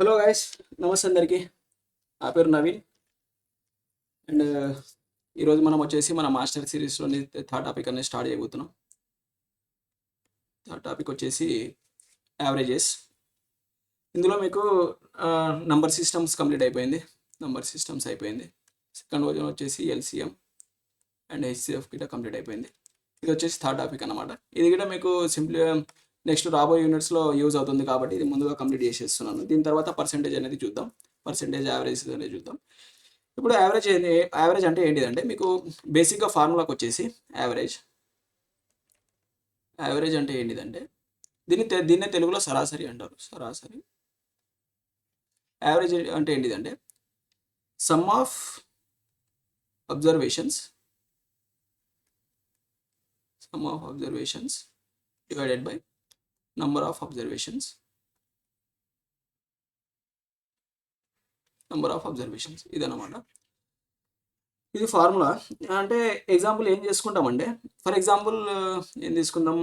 Hello guys, నమస్తే అందరికీ. నా పేరు నవీన్. అండ్ ఈరోజు మనం వచ్చేసి మన మాస్టర్ సిరీస్లోని థర్డ్ టాపిక్ అనేది స్టార్ట్ చేయబోతున్నాం. థర్డ్ టాపిక్ వచ్చేసి యావరేజెస్. ఇందులో మీకు నంబర్ సిస్టమ్స్ కంప్లీట్ అయిపోయింది. నంబర్ సిస్టమ్స్ అయిపోయింది. సెకండ్ వర్జన్ వచ్చేసి ఎల్సిఎం అండ్ హెచ్సిఎఫ్ గిట్ట కంప్లీట్ అయిపోయింది. ఇది వచ్చేసి థర్డ్ టాపిక్ అన్నమాట. ఇది కూడా మీకు సింప్లీ నెక్స్ట్ రాబోయే యూనిట్స్లో యూజ్ అవుతుంది కాబట్టి ఇది ముందుగా కంప్లీట్ చేసేస్తున్నాను. దీని తర్వాత పర్సెంటేజ్ అనేది చూద్దాం. పర్సెంటేజ్ యావరేజ్ అనేది చూద్దాం. ఇప్పుడు యావరేజ్ అంటే ఏంటిదంటే మీకు బేసిక్గా ఫార్ములాకి వచ్చేసి యావరేజ్ అంటే ఏంటిదంటే దీన్నే తెలుగులో సరాసరి అంటారు. సరాసరి. యావరేజ్ అంటే ఏంటిదంటే some of observations divided by number of observations ఇదన్నమాట. ఇది ఫార్ములా. అంటే ఎగ్జాంపుల్ ఏం చేసుకుంటామంటే, ఫర్ ఎగ్జాంపుల్ ఏం తీసుకుందాం,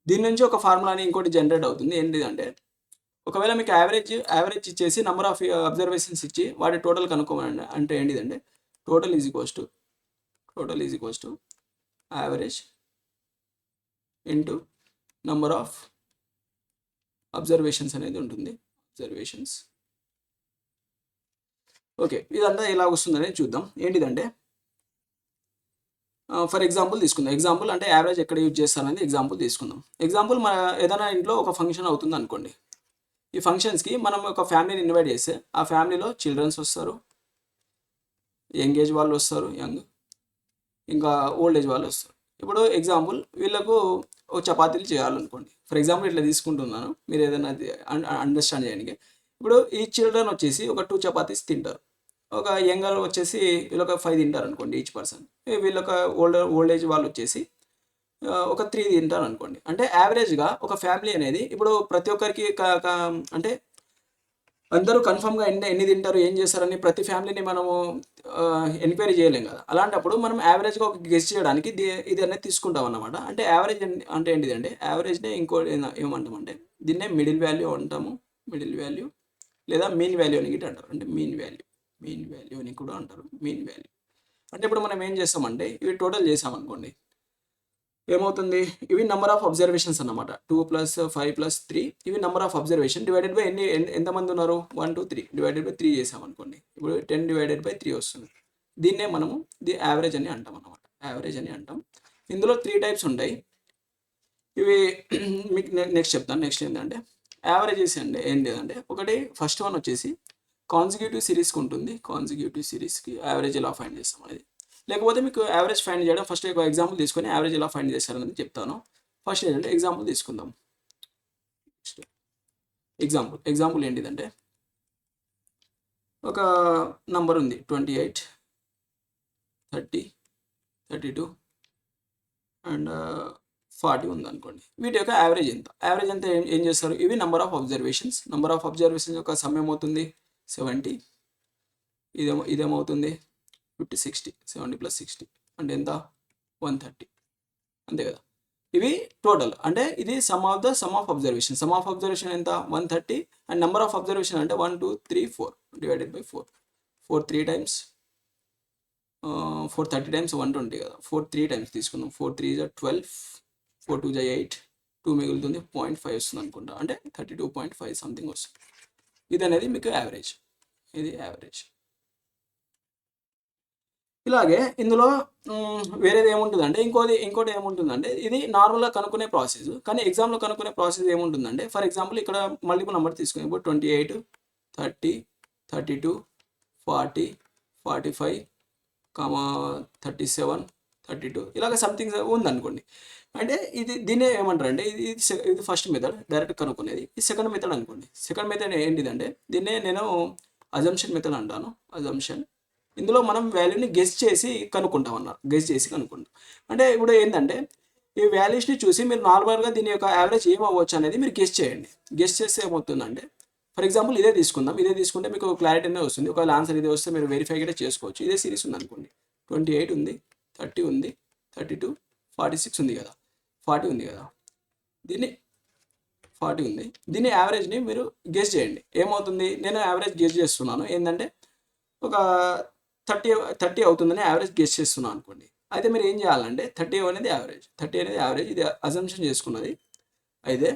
దీని నుంచి ఒక ఫార్ములాని ఇంకోటి జనరేట్ అవుతుంది. ఏంటిదంటే ఒకవేళ మీకు యావరేజ్ ఇచ్చేసి నంబర్ ఆఫ్ అబ్జర్వేషన్స్ ఇచ్చి వాటి టోటల్ కనుక్కోమండి. అంటే ఏంటిదంటే total is equals to average into number of observations అనేది ఉంటుంది. అబ్జర్వేషన్స్. ఓకే, ఇదంతా ఎలా వస్తుందనేది చూద్దాం. ఏంటిదంటే ఫర్ ఎగ్జాంపుల్ తీసుకుందాం. ఎగ్జాంపుల్ అంటే యావరేజ్ ఎక్కడ యూజ్ చేస్తారనేది ఎగ్జాంపుల్ తీసుకుందాం. ఎగ్జాంపుల్ మన ఏదైనా ఇంట్లో ఒక ఫంక్షన్ అవుతుంది అనుకోండి. ఈ ఫంక్షన్స్కి మనం ఒక ఫ్యామిలీని ఇన్వైట్ చేస్తే ఆ ఫ్యామిలీలో చిల్డ్రన్స్ వస్తారు, యంగ్ ఏజ్ వాళ్ళు వస్తారు, ఇంకా ఓల్డ్ ఏజ్ వాళ్ళు వస్తారు. ఇప్పుడు ఎగ్జాంపుల్ వీళ్ళకు ఒక చపాతీలు చేయాలనుకోండి. ఫర్ ఎగ్జాంపుల్ ఇట్లా తీసుకుంటున్నాను, మీరు ఏదైనా అండర్స్టాండ్ చేయడానికి. ఇప్పుడు ఈ చిల్డ్రన్ వచ్చేసి ఒక 2 చపాతీస్ తింటారు. ఒక యంగర్ వచ్చేసి వీళ్ళొక 5 తింటారు అనుకోండి ఈచ్ పర్సన్. వీళ్ళొక ఓల్డ్ ఏజ్ వాళ్ళు వచ్చేసి ఒక 3 తింటారు అనుకోండి. అంటే యావరేజ్గా ఒక ఫ్యామిలీ అనేది ఇప్పుడు ప్రతి ఒక్కరికి అంటే అందరూ కన్ఫర్మ్గా ఎన్ని తింటారు, ఏం చేస్తారని ప్రతి ఫ్యామిలీని మనము ఎంక్వైరీ చేయలేం కదా. అలాంటప్పుడు మనం యావరేజ్గా ఒక గెస్ చేయడానికి ఇది అనేది తీసుకుంటాం అన్నమాట. అంటే యావరేజ్ అంటే ఏంటిదంటే యావరేజ్నే ఏమంటామంటే దీన్నే మిడిల్ వాల్యూ అంటాము. మిడిల్ వాల్యూ లేదా మీన్ వాల్యూ అని గిట్ట అంటారు. అంటే మీన్ వాల్యూ అని కూడా అంటారు. మీన్ వాల్యూ అంటే ఇప్పుడు మనం ఏం చేస్తామంటే ఇవి టోటల్ చేసామనుకోండి, ఏమవుతుంది, ఇవి నెంబర్ ఆఫ్ అబ్జర్వేషన్స్ అన్నమాట. 2 + 5 + 3 ఇవి number of observation divided by ఎంతమంది ఉన్నారు, 1 2 3 డివైడెడ్ బై 3 చేసామనుకోండి. ఇప్పుడు 10 డివైడెడ్ బై 3 వస్తుంది. దీన్నే మనము యావరేజ్ అని అంటాం అన్నమాట. యావరేజ్ అని అంటాం. ఇందులో 3 టైప్స్ ఉంటాయి. ఇవి మీకు నెక్స్ట్ చెప్తాను. నెక్స్ట్ ఏంటంటే యావరేజెస్ అంటే ఏం లేదంటే ఒకటి ఫస్ట్ వన్ వచ్చేసి కాన్సిక్యూటివ్ సిరీస్కి ఉంటుంది. కాన్సిక్యూటివ్ సిరీస్కి యావరేజ్ ఎలా ఫైండ్ చేస్తాం అనేది, లేకపోతే మీకు యావరేజ్ ఫైండ్ చేయడం ఫస్ట్ ఒక ఎగ్జాంపుల్ తీసుకొని యావరేజ్ ఎలా ఫైండ్ చేస్తారనేది చెప్తాను. ఫస్ట్ ఏంటంటే ఎగ్జాంపుల్ తీసుకుందాం. ఎగ్జాంపుల్ ఏంటిదంటే ఒక నంబర్ ఉంది 28 30 32 అండ్ 40 ఉంది అనుకోండి. వీటి యొక్క యావరేజ్ ఎంత? యావరేజ్ అంతా ఏం చేస్తారు, ఇవి నెంబర్ ఆఫ్ అబ్జర్వేషన్స్ యొక్క సమ్ ఏమవుతుంది 70. ఇదేమవుతుంది 50 60 70 + 60 అంటే ఎంత 130. అంతే కదా. ఇవి టోటల్ అంటే ఇది సమ్ ఆఫ్ అబ్జర్వేషన్ ఎంత 130 అండ్ నెంబర్ ఆఫ్ అబ్జర్వేషన్ అంటే 1 2 3 4 డివైడెడ్ బై 4 3 టైమ్స్ 4 30 టైమ్స్ 120 కదా. 4 3 టైమ్స్ తీసుకుందాం. 4 3 = 12, 4 2 = 8, 2 మిగులుతుంది 0.5 వస్తుంది అనుకుంటా. అంటే 32.5 సంథింగ్ వస్తుంది. ఇది అనేది మీకు యావరేజ్. ఇది యావరేజ్. ఇలాగే ఇందులో వేరేది ఏముంటుందంటే ఇంకోటి ఏముంటుందంటే ఇది నార్మల్గా కనుక్కునే ప్రాసెస్. కానీ ఎగ్జామ్లో కనుక్కునే ప్రాసెస్ ఏముంటుందంటే ఫర్ ఎగ్జాంపుల్ ఇక్కడ మల్టిపుల్ నెంబర్ తీసుకుని ఇప్పుడు 28 30 32 40 45 37 32 ఇలాగ సంథింగ్ ఉందనుకోండి. అంటే దీన్నే ఏమంటారు అంటే ఇది ఫస్ట్ మెథడ్ డైరెక్ట్ కనుక్కునేది. ఈ సెకండ్ మెథడ్ అనుకోండి. సెకండ్ మెథడ్ ఏంటిదంటే దీన్నే నేను అజంప్షన్ మెథడ్ అంటాను. అజంప్షన్. ఇందులో మనం వాల్యూని గెస్ చేసి కనుక్కుంటాం అన్నారు. అంటే ఇప్పుడు ఏంటంటే ఈ వాల్యూస్ని చూసి మీరు నార్మల్గా దీని యొక్క యావరేజ్ ఏమవ్వచ్చు అనేది మీరు గెస్ చేయండి. గెస్ చేస్తే ఏమవుతుందంటే ఫర్ ఎగ్జాంపుల్ ఇదే తీసుకుంటే మీకు క్లారిటీ అనేది వస్తుంది. ఒకవేళ ఆన్సర్ ఇదే వస్తే మీరు వెరిఫై కూడా చేసుకోవచ్చు. ఇదే సిరీస్ ఉంది అనుకోండి. 28 ఉంది, 30 ఉంది, 32 46 ఉంది కదా, 40 ఉంది కదా. దీన్ని 40 ఉంది. దీని యావరేజ్ని మీరు గెస్ చేయండి ఏమవుతుంది. నేను యావరేజ్ గెస్ చేస్తున్నాను ఏంటంటే ఒక 30 అవుతుందని యావరేజ్ గెస్ చేస్తున్నాను అనుకోండి. అయితే మీరు ఏం చేయాలంటే 30 అనేది యావరేజ్ ఇది అజంప్షన్ చేసుకున్నది. అయితే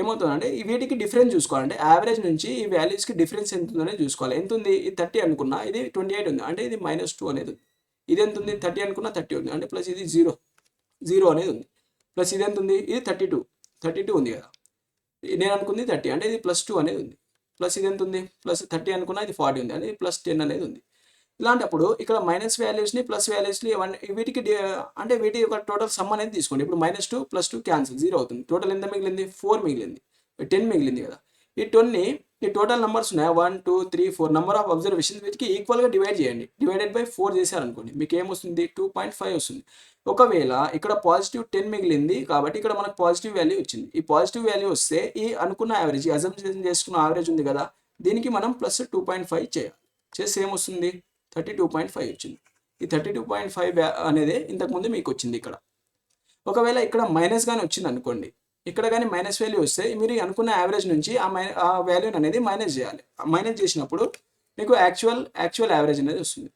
ఏమవుతుందంటే వీటికి డిఫరెన్స్ చూసుకోవాలంటే యావరేజ్ నుంచి ఈ వాల్యూస్కి డిఫరెన్స్ ఎంత ఉందనేది చూసుకోవాలి. ఎంత ఉంది, ఇది 30 అనుకున్నా, ఇది 28 ఉంది, అంటే ఇది -2 అనేది ఉంది. ఇది ఎంత ఉంది, 30 అనుకున్నా 30 ఉంది, అంటే ప్లస్ ఇది 0 అనేది ఉంది. ప్లస్ ఇది ఎంత ఉంది, ఇది 32 ఉంది కదా. నేను అనుకుంది 30, అంటే ఇది +2 అనేది ఉంది. ప్లస్ ఇది ఎంత ఉంది, ప్లస్ 30 అనుకున్నా, ఇది 40 ఉంది, అంటే +10 అనేది ఉంది. ఇలాంటప్పుడు ఇక్కడ మైనస్ వాల్యూస్ని ప్లస్ వాల్యూస్ని వీటికి అంటే వీటి యొక్క టోటల్ సమ్ అనేది తీసుకోండి. ఇప్పుడు -2 +2 క్యాన్సిల్ 0 అవుతుంది. టోటల్ ఎంత మిగిలింది, 4 మిగిలింది, 10 మిగిలింది కదా. ఈ 10ని ఈ టోటల్ నెంబర్స్ ఉన్నాయి 1 2 3 4 నెంబర్ ఆఫ్ అబ్జర్వేషన్స్ వీటికి ఈక్వల్గా డివైడ్ చేయండి. డివైడెడ్ బై 4 చేశారనుకోండి మీకు ఏమొస్తుంది, 2.5 వస్తుంది. ఒకవేళ ఇక్కడ పాజిటివ్ 10 మిగిలింది కాబట్టి ఇక్కడ మనకు పాజిటివ్ వాల్యూ వచ్చింది. ఈ పాజిటివ్ వాల్యూ వస్తే ఈ అనుకున్న యావరేజ్, అజంప్షన్ చేసుకున్న యావరేజ్ ఉంది కదా, దీనికి మనం +2.5 చేయాలి. చేస్తే ఏమొస్తుంది, 32.5 వచ్చింది. ఈ 32.5 అనేది ఇంతకుముందు మీకు వచ్చింది ఇక్కడ. ఒకవేళ ఇక్కడ మైనస్ కానీ వచ్చింది అనుకోండి, ఇక్కడ కానీ మైనస్ వాల్యూ వస్తే మీరు అనుకున్న యావరేజ్ నుంచి ఆ వాల్యూని అనేది మైనస్ చేయాలి. మైనస్ చేసినప్పుడు మీకు యాక్చువల్ యావరేజ్ అనేది వస్తుంది.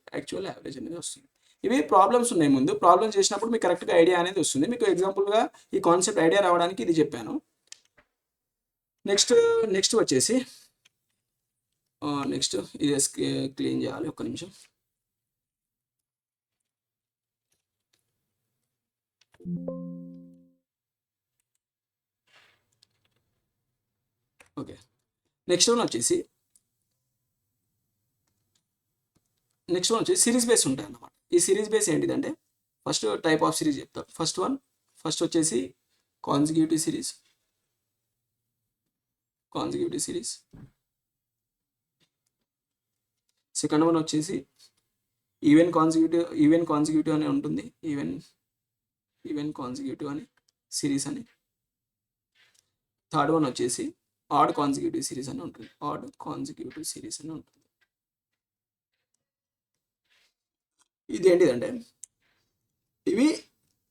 ఇవి ప్రాబ్లమ్స్ ఉన్నాయి. ముందు ప్రాబ్లమ్స్ చేసినప్పుడు మీకు కరెక్ట్గా ఐడియా అనేది వస్తుంది. మీకు ఎగ్జాంపుల్గా ఈ కాన్సెప్ట్ ఐడియా రావడానికి ఇది చెప్పాను. నెక్స్ట్ వచ్చేసి నెక్స్ట్ ఇది క్లీన్ చేయాలి, ఒక్క నిమిషం. ఓకే, నెక్స్ట్ వన్ వచ్చేసి సిరీస్ బేస్ ఉంటాయి అన్నమాట. ఈ సిరీస్ బేస్ ఏంటిదంటే ఫస్ట్ టైప్ ఆఫ్ సిరీస్ చెప్తాను. ఫస్ట్ వచ్చేసి కాన్సిక్యూటివ్ సిరీస్. సెకండ్ వన్ వచ్చేసి ఈవెన్ కాన్సిక్యూటివ్ అని ఉంటుంది. ఈవెన్ కాన్సిక్యూటివ్ అని సిరీస్ అని. థర్డ్ వన్ వచ్చేసి ఆడ్ కాన్సిక్యూటివ్ సిరీస్ అని ఉంటుంది. ఇది ఏంటిదంటే ఇవి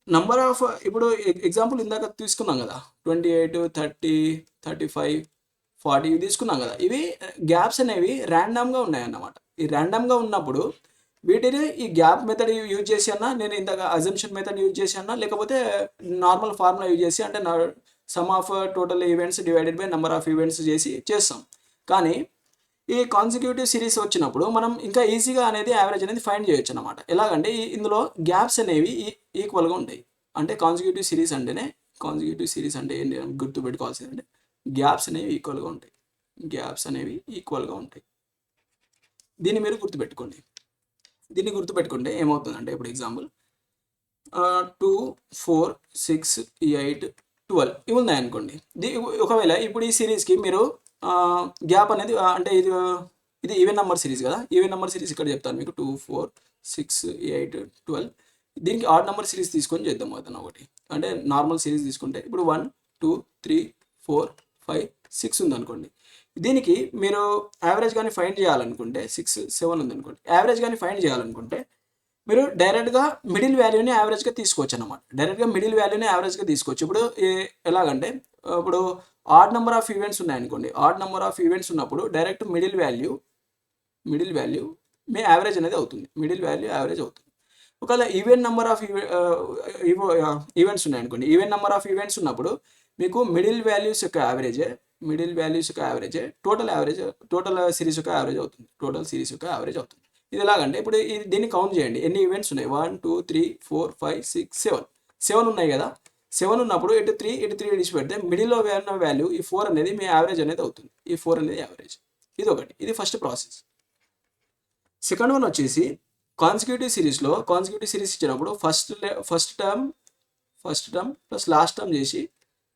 నంబర్ ఆఫ్, ఇప్పుడు ఎగ్జాంపుల్ ఇందాక తీసుకున్నాం కదా 28 30 35 40 ఇవి తీసుకున్నాం కదా. ఇవి గ్యాప్స్ అనేవి ర్యాండమ్గా ఉన్నాయన్నమాట. ఈ ర్యాండమ్గా ఉన్నప్పుడు వీటిని ఈ గ్యాప్ మెథడ్ యూజ్ చేసి అన్నా, నేను ఇందాక అజంప్షన్ మెథడ్ యూజ్ చేసి అన్నా, లేకపోతే నార్మల్ ఫార్ములా యూజ్ చేసి, అంటే sum of total events divided by number of events చేస్తాం. కానీ ఈ కాన్సిక్యూటివ్ సిరీస్ వచ్చినప్పుడు మనం ఇంకా ఈజీగా అనేది యావరేజ్ అనేది ఫైండ్ చేయొచ్చు అనమాట. ఎలాగంటే ఇందులో గ్యాప్స్ అనేవి ఈక్వల్గా ఉంటాయి. అంటే కాన్సిక్యూటివ్ సిరీస్ అంటే ఏంటి గుర్తుపెట్టుకోవాల్సింది అంటే గ్యాప్స్ అనేవి ఈక్వల్గా ఉంటాయి. దీన్ని మీరు గుర్తుపెట్టుకుంటే ఏమవుతుందంటే, ఇప్పుడు ఎగ్జాంపుల్ 2 4 6 8 12 ఇవి ఉన్నాయనుకోండి. ఒకవేళ ఇప్పుడు ఈ సిరీస్కి మీరు గ్యాప్ అనేది అంటే ఇది ఈవెన్ నెంబర్ సిరీస్ కదా. ఈవెన్ నెంబర్ సిరీస్ ఇక్కడ చెప్తాను మీకు 2 4 6 8 12. దీనికి ఆడ్ నెంబర్ సిరీస్ తీసుకొని చేద్దాం అవుతాను ఒకటి. అంటే నార్మల్ సిరీస్ తీసుకుంటే ఇప్పుడు 1 2 3 4 5 6 ఉందనుకోండి. దీనికి మీరు యావరేజ్ కానీ ఫైండ్ చేయాలనుకుంటే 6 7 ఉందనుకోండి. యావరేజ్ కానీ ఫైండ్ చేయాలనుకుంటే మీరు డైరెక్ట్గా మిడిల్ వాల్యూని యావరేజ్గా తీసుకోవచ్చు అనమాట. ఇప్పుడు ఎలాగంటే, ఇప్పుడు ఆడ్ నెంబర్ ఆఫ్ ఈవెంట్స్ ఉన్నాయనుకోండి. ఆడ్ నెంబర్ ఆఫ్ ఈవెంట్స్ ఉన్నప్పుడు డైరెక్ట్ మిడిల్ వాల్యూ మీ యావరేజ్ అనేది అవుతుంది. ఒకవేళ ఈవెన్ నెంబర్ ఆఫ్ ఈవెంట్స్ ఉన్నాయనుకోండి. ఈవెన్ నెంబర్ ఆఫ్ ఈవెంట్స్ ఉన్నప్పుడు మీకు మిడిల్ వాల్యూస్ యొక్క యావరేజే టోటల్ సిరీస్ యొక్క యావరేజ్ అవుతుంది. ఇది ఎలాగంటే, ఇప్పుడు దీన్ని కౌంట్ చేయండి. ఎన్ని ఈవెంట్స్ ఉన్నాయి, 1 2 3 4 5 6 7 ఉన్నాయి కదా. 7 ఉన్నప్పుడు ఇటు 3 విడిచి పెడితే మిడిల్లో ఉన్న వాల్యూ ఈ 4 అనేది మీ యావరేజ్ అనేది అవుతుంది. ఇది ఒకటి. ఇది ఫస్ట్ ప్రాసెస్. సెకండ్ వన్ వచ్చేసి కాన్సిక్యూటివ్ సిరీస్ ఇచ్చినప్పుడు first term plus last term చేసి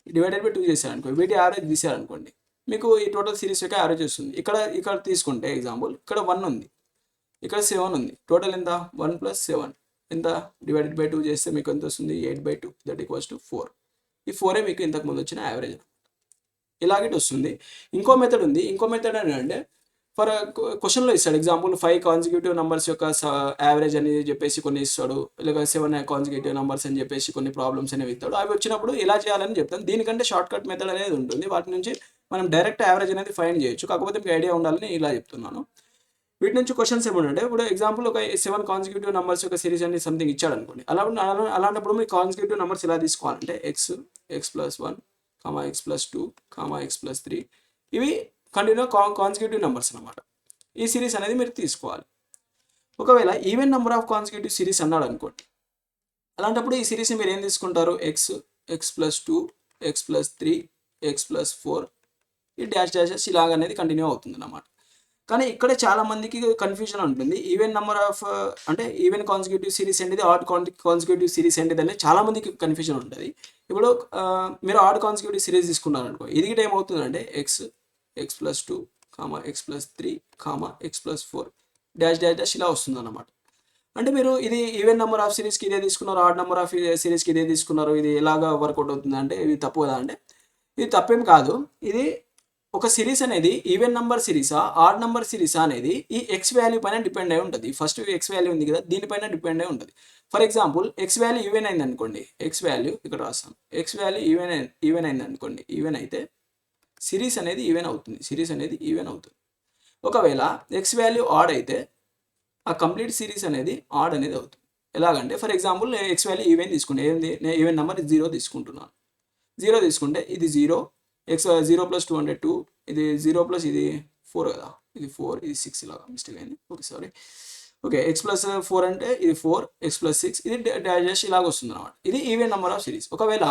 డివైడెడ్ బై 2 చేశారనుకోండి. వీటి యావరేజ్ తీసారనుకోండి, మీకు ఈ టోటల్ సిరీస్ యొక్క యావరేజ్ వస్తుంది. ఇక్కడ తీసుకుంటే ఎగ్జాంపుల్ ఇక్కడ 1 ఉంది, ఇక్కడ 7 ఉంది. టోటల్ ఎంత, 1 + 7 ఎంత, డివైడెడ్ బై 2 చేస్తే మీకు ఎంత వస్తుంది, 8/2 దట్ ఈక్వల్స్ టు 4. ఈ 4 మీకు ఇంతకుముందు వచ్చిన యావరేజ్. ఇలాగే వస్తుంది. ఇంకో మెథడ్ ఉంది. ఏంటంటే ఫర్ క్వశ్చన్లో ఇస్తాడు ఎగ్జాంపుల్ 5 కాన్సిక్యూటివ్ నెంబర్స్ యొక్క యావరేజ్ అని చెప్పేసి కొన్ని ఇస్తాడు, లేక 7 కాన్సిక్యూటివ్ నెంబర్స్ అని చెప్పేసి కొన్ని ప్రాబ్లమ్స్ అనేవి ఇస్తాడు. అవి వచ్చినప్పుడు ఎలా చేయాలని చెప్తాను. దీనికంటే షార్ట్ కట్ మెథడ్ అనేది ఉంటుంది, వాటి నుంచి మనం డైరెక్ట్ యావరేజ్ అనేది ఫైండ్ చేయొచ్చు. కాకపోతే మీకు ఐడియా ఉండాలని ఇలా చెప్తున్నాను. వీటి నుంచి క్వశ్చన్స్ ఏమంటే ఇప్పుడు ఎగ్జాంపుల్ ఒక 7 కాన్సిక్యూటివ్ నెంబర్స్ యొక్క సిరీస్ అనేది సంథింగ్ ఇచ్చాడు అనుకోండి. అలాంటప్పుడు మీరు కాన్సిక్యూటివ్ నెంబర్స్ ఎలా తీసుకోవాలంటే x+1, x+2, x+3 ఇవి కంటిన్యూ కాన్సిక్యూటివ్ నెంబర్స్ అనమాట. ఈ సిరీస్ అనేది మీరు తీసుకోవాలి. ఒకవేళ even number of consecutive series అన్నాడు అనుకోండి, అలాంటప్పుడు ఈ సిరీస్ని మీరు ఏం తీసుకుంటారు, x+2, x+3, x+4 ఈ డాష్ ఇలాగ అనేది కంటిన్యూ అవుతుంది అన్నమాట. కానీ ఇక్కడ చాలా మందికి కన్ఫ్యూజన్ ఉంటుంది. ఈవెన్ నెంబర్ ఆఫ్ అంటే ఈవెన్ కాన్సిక్యూటివ్ సిరీస్ ఏంటిది, ఆడ్ కాన్సిక్యూటివ్ సిరీస్ ఏంటిది అనేది చాలా మందికి కన్ఫ్యూజన్ ఉంటుంది. ఇప్పుడు మీరు ఆడ్ కాన్సిక్యూటివ్ సిరీస్ తీసుకున్నారనుకో, ఇది గిట్ట ఏమవుతుందంటే x+2, x+3, x+4 డాష్ ఇలా వస్తుంది అన్నమాట. అంటే మీరు ఇది ఈవెన్ నెంబర్ ఆఫ్ సిరీస్కి ఇదే తీసుకున్నారు, ఆడ్ నెంబర్ ఆఫ్ సిరీస్కి ఇదే తీసుకున్నారు, ఇది ఎలాగా వర్కౌట్ అవుతుంది అంటే ఇది తప్పు కదా అంటే ఇది తప్పేం కాదు. ఇది ఒక సిరీస్ అనేది ఈవెన్ నెంబర్ సిరీసా ఆడ్ నెంబర్ సిరీసా అనేది ఈ ఎక్స్ వాల్యూ పైన డిపెండ్ అయి ఉంటుంది. ఫస్ట్ ఎక్స్ వాల్యూ ఉంది కదా, దీనిపైన డిపెండ్ అయి ఉంటుంది. For example X value even అయింది అనుకోండి, ఎక్స్ వాల్యూ ఇక్కడ రాస్తాను, ఎక్స్ వాల్యూ ఈవెన్ అయింది అనుకోండి, ఈవెన్ అయితే సిరీస్ అనేది ఈవెన్ అవుతుంది, సిరీస్ అనేది ఈవెన్ అవుతుంది. ఒకవేళ ఎక్స్ వాల్యూ ఆడ్ అయితే ఆ కంప్లీట్ సిరీస్ అనేది ఆడ్ అనేది అవుతుంది. ఎలాగంటే ఫర్ ఎగ్జాంపుల్ నేను ఎక్స్ వాల్యూ ఈవెన్ తీసుకుంటే ఏంది, నేను ఈవెన్ నెంబర్ 0 తీసుకుంటున్నాను. 0 తీసుకుంటే ఇది 0, x0+2 అంటే 2, ఇది 0+ ఇది 4 కదా, ఇది 4, ఇది 6 ఇలాగా మిస్టేక్ అయింది, ఓకే సారీ. ఓకే x+4 అంటే ఇది 4, x+6 ఇది డాష్ ఇలాగ వస్తుంది అనమాట. ఇది ఈవెన్ నెంబర్ ఆఫ్ సిరీస్. ఒకవేళ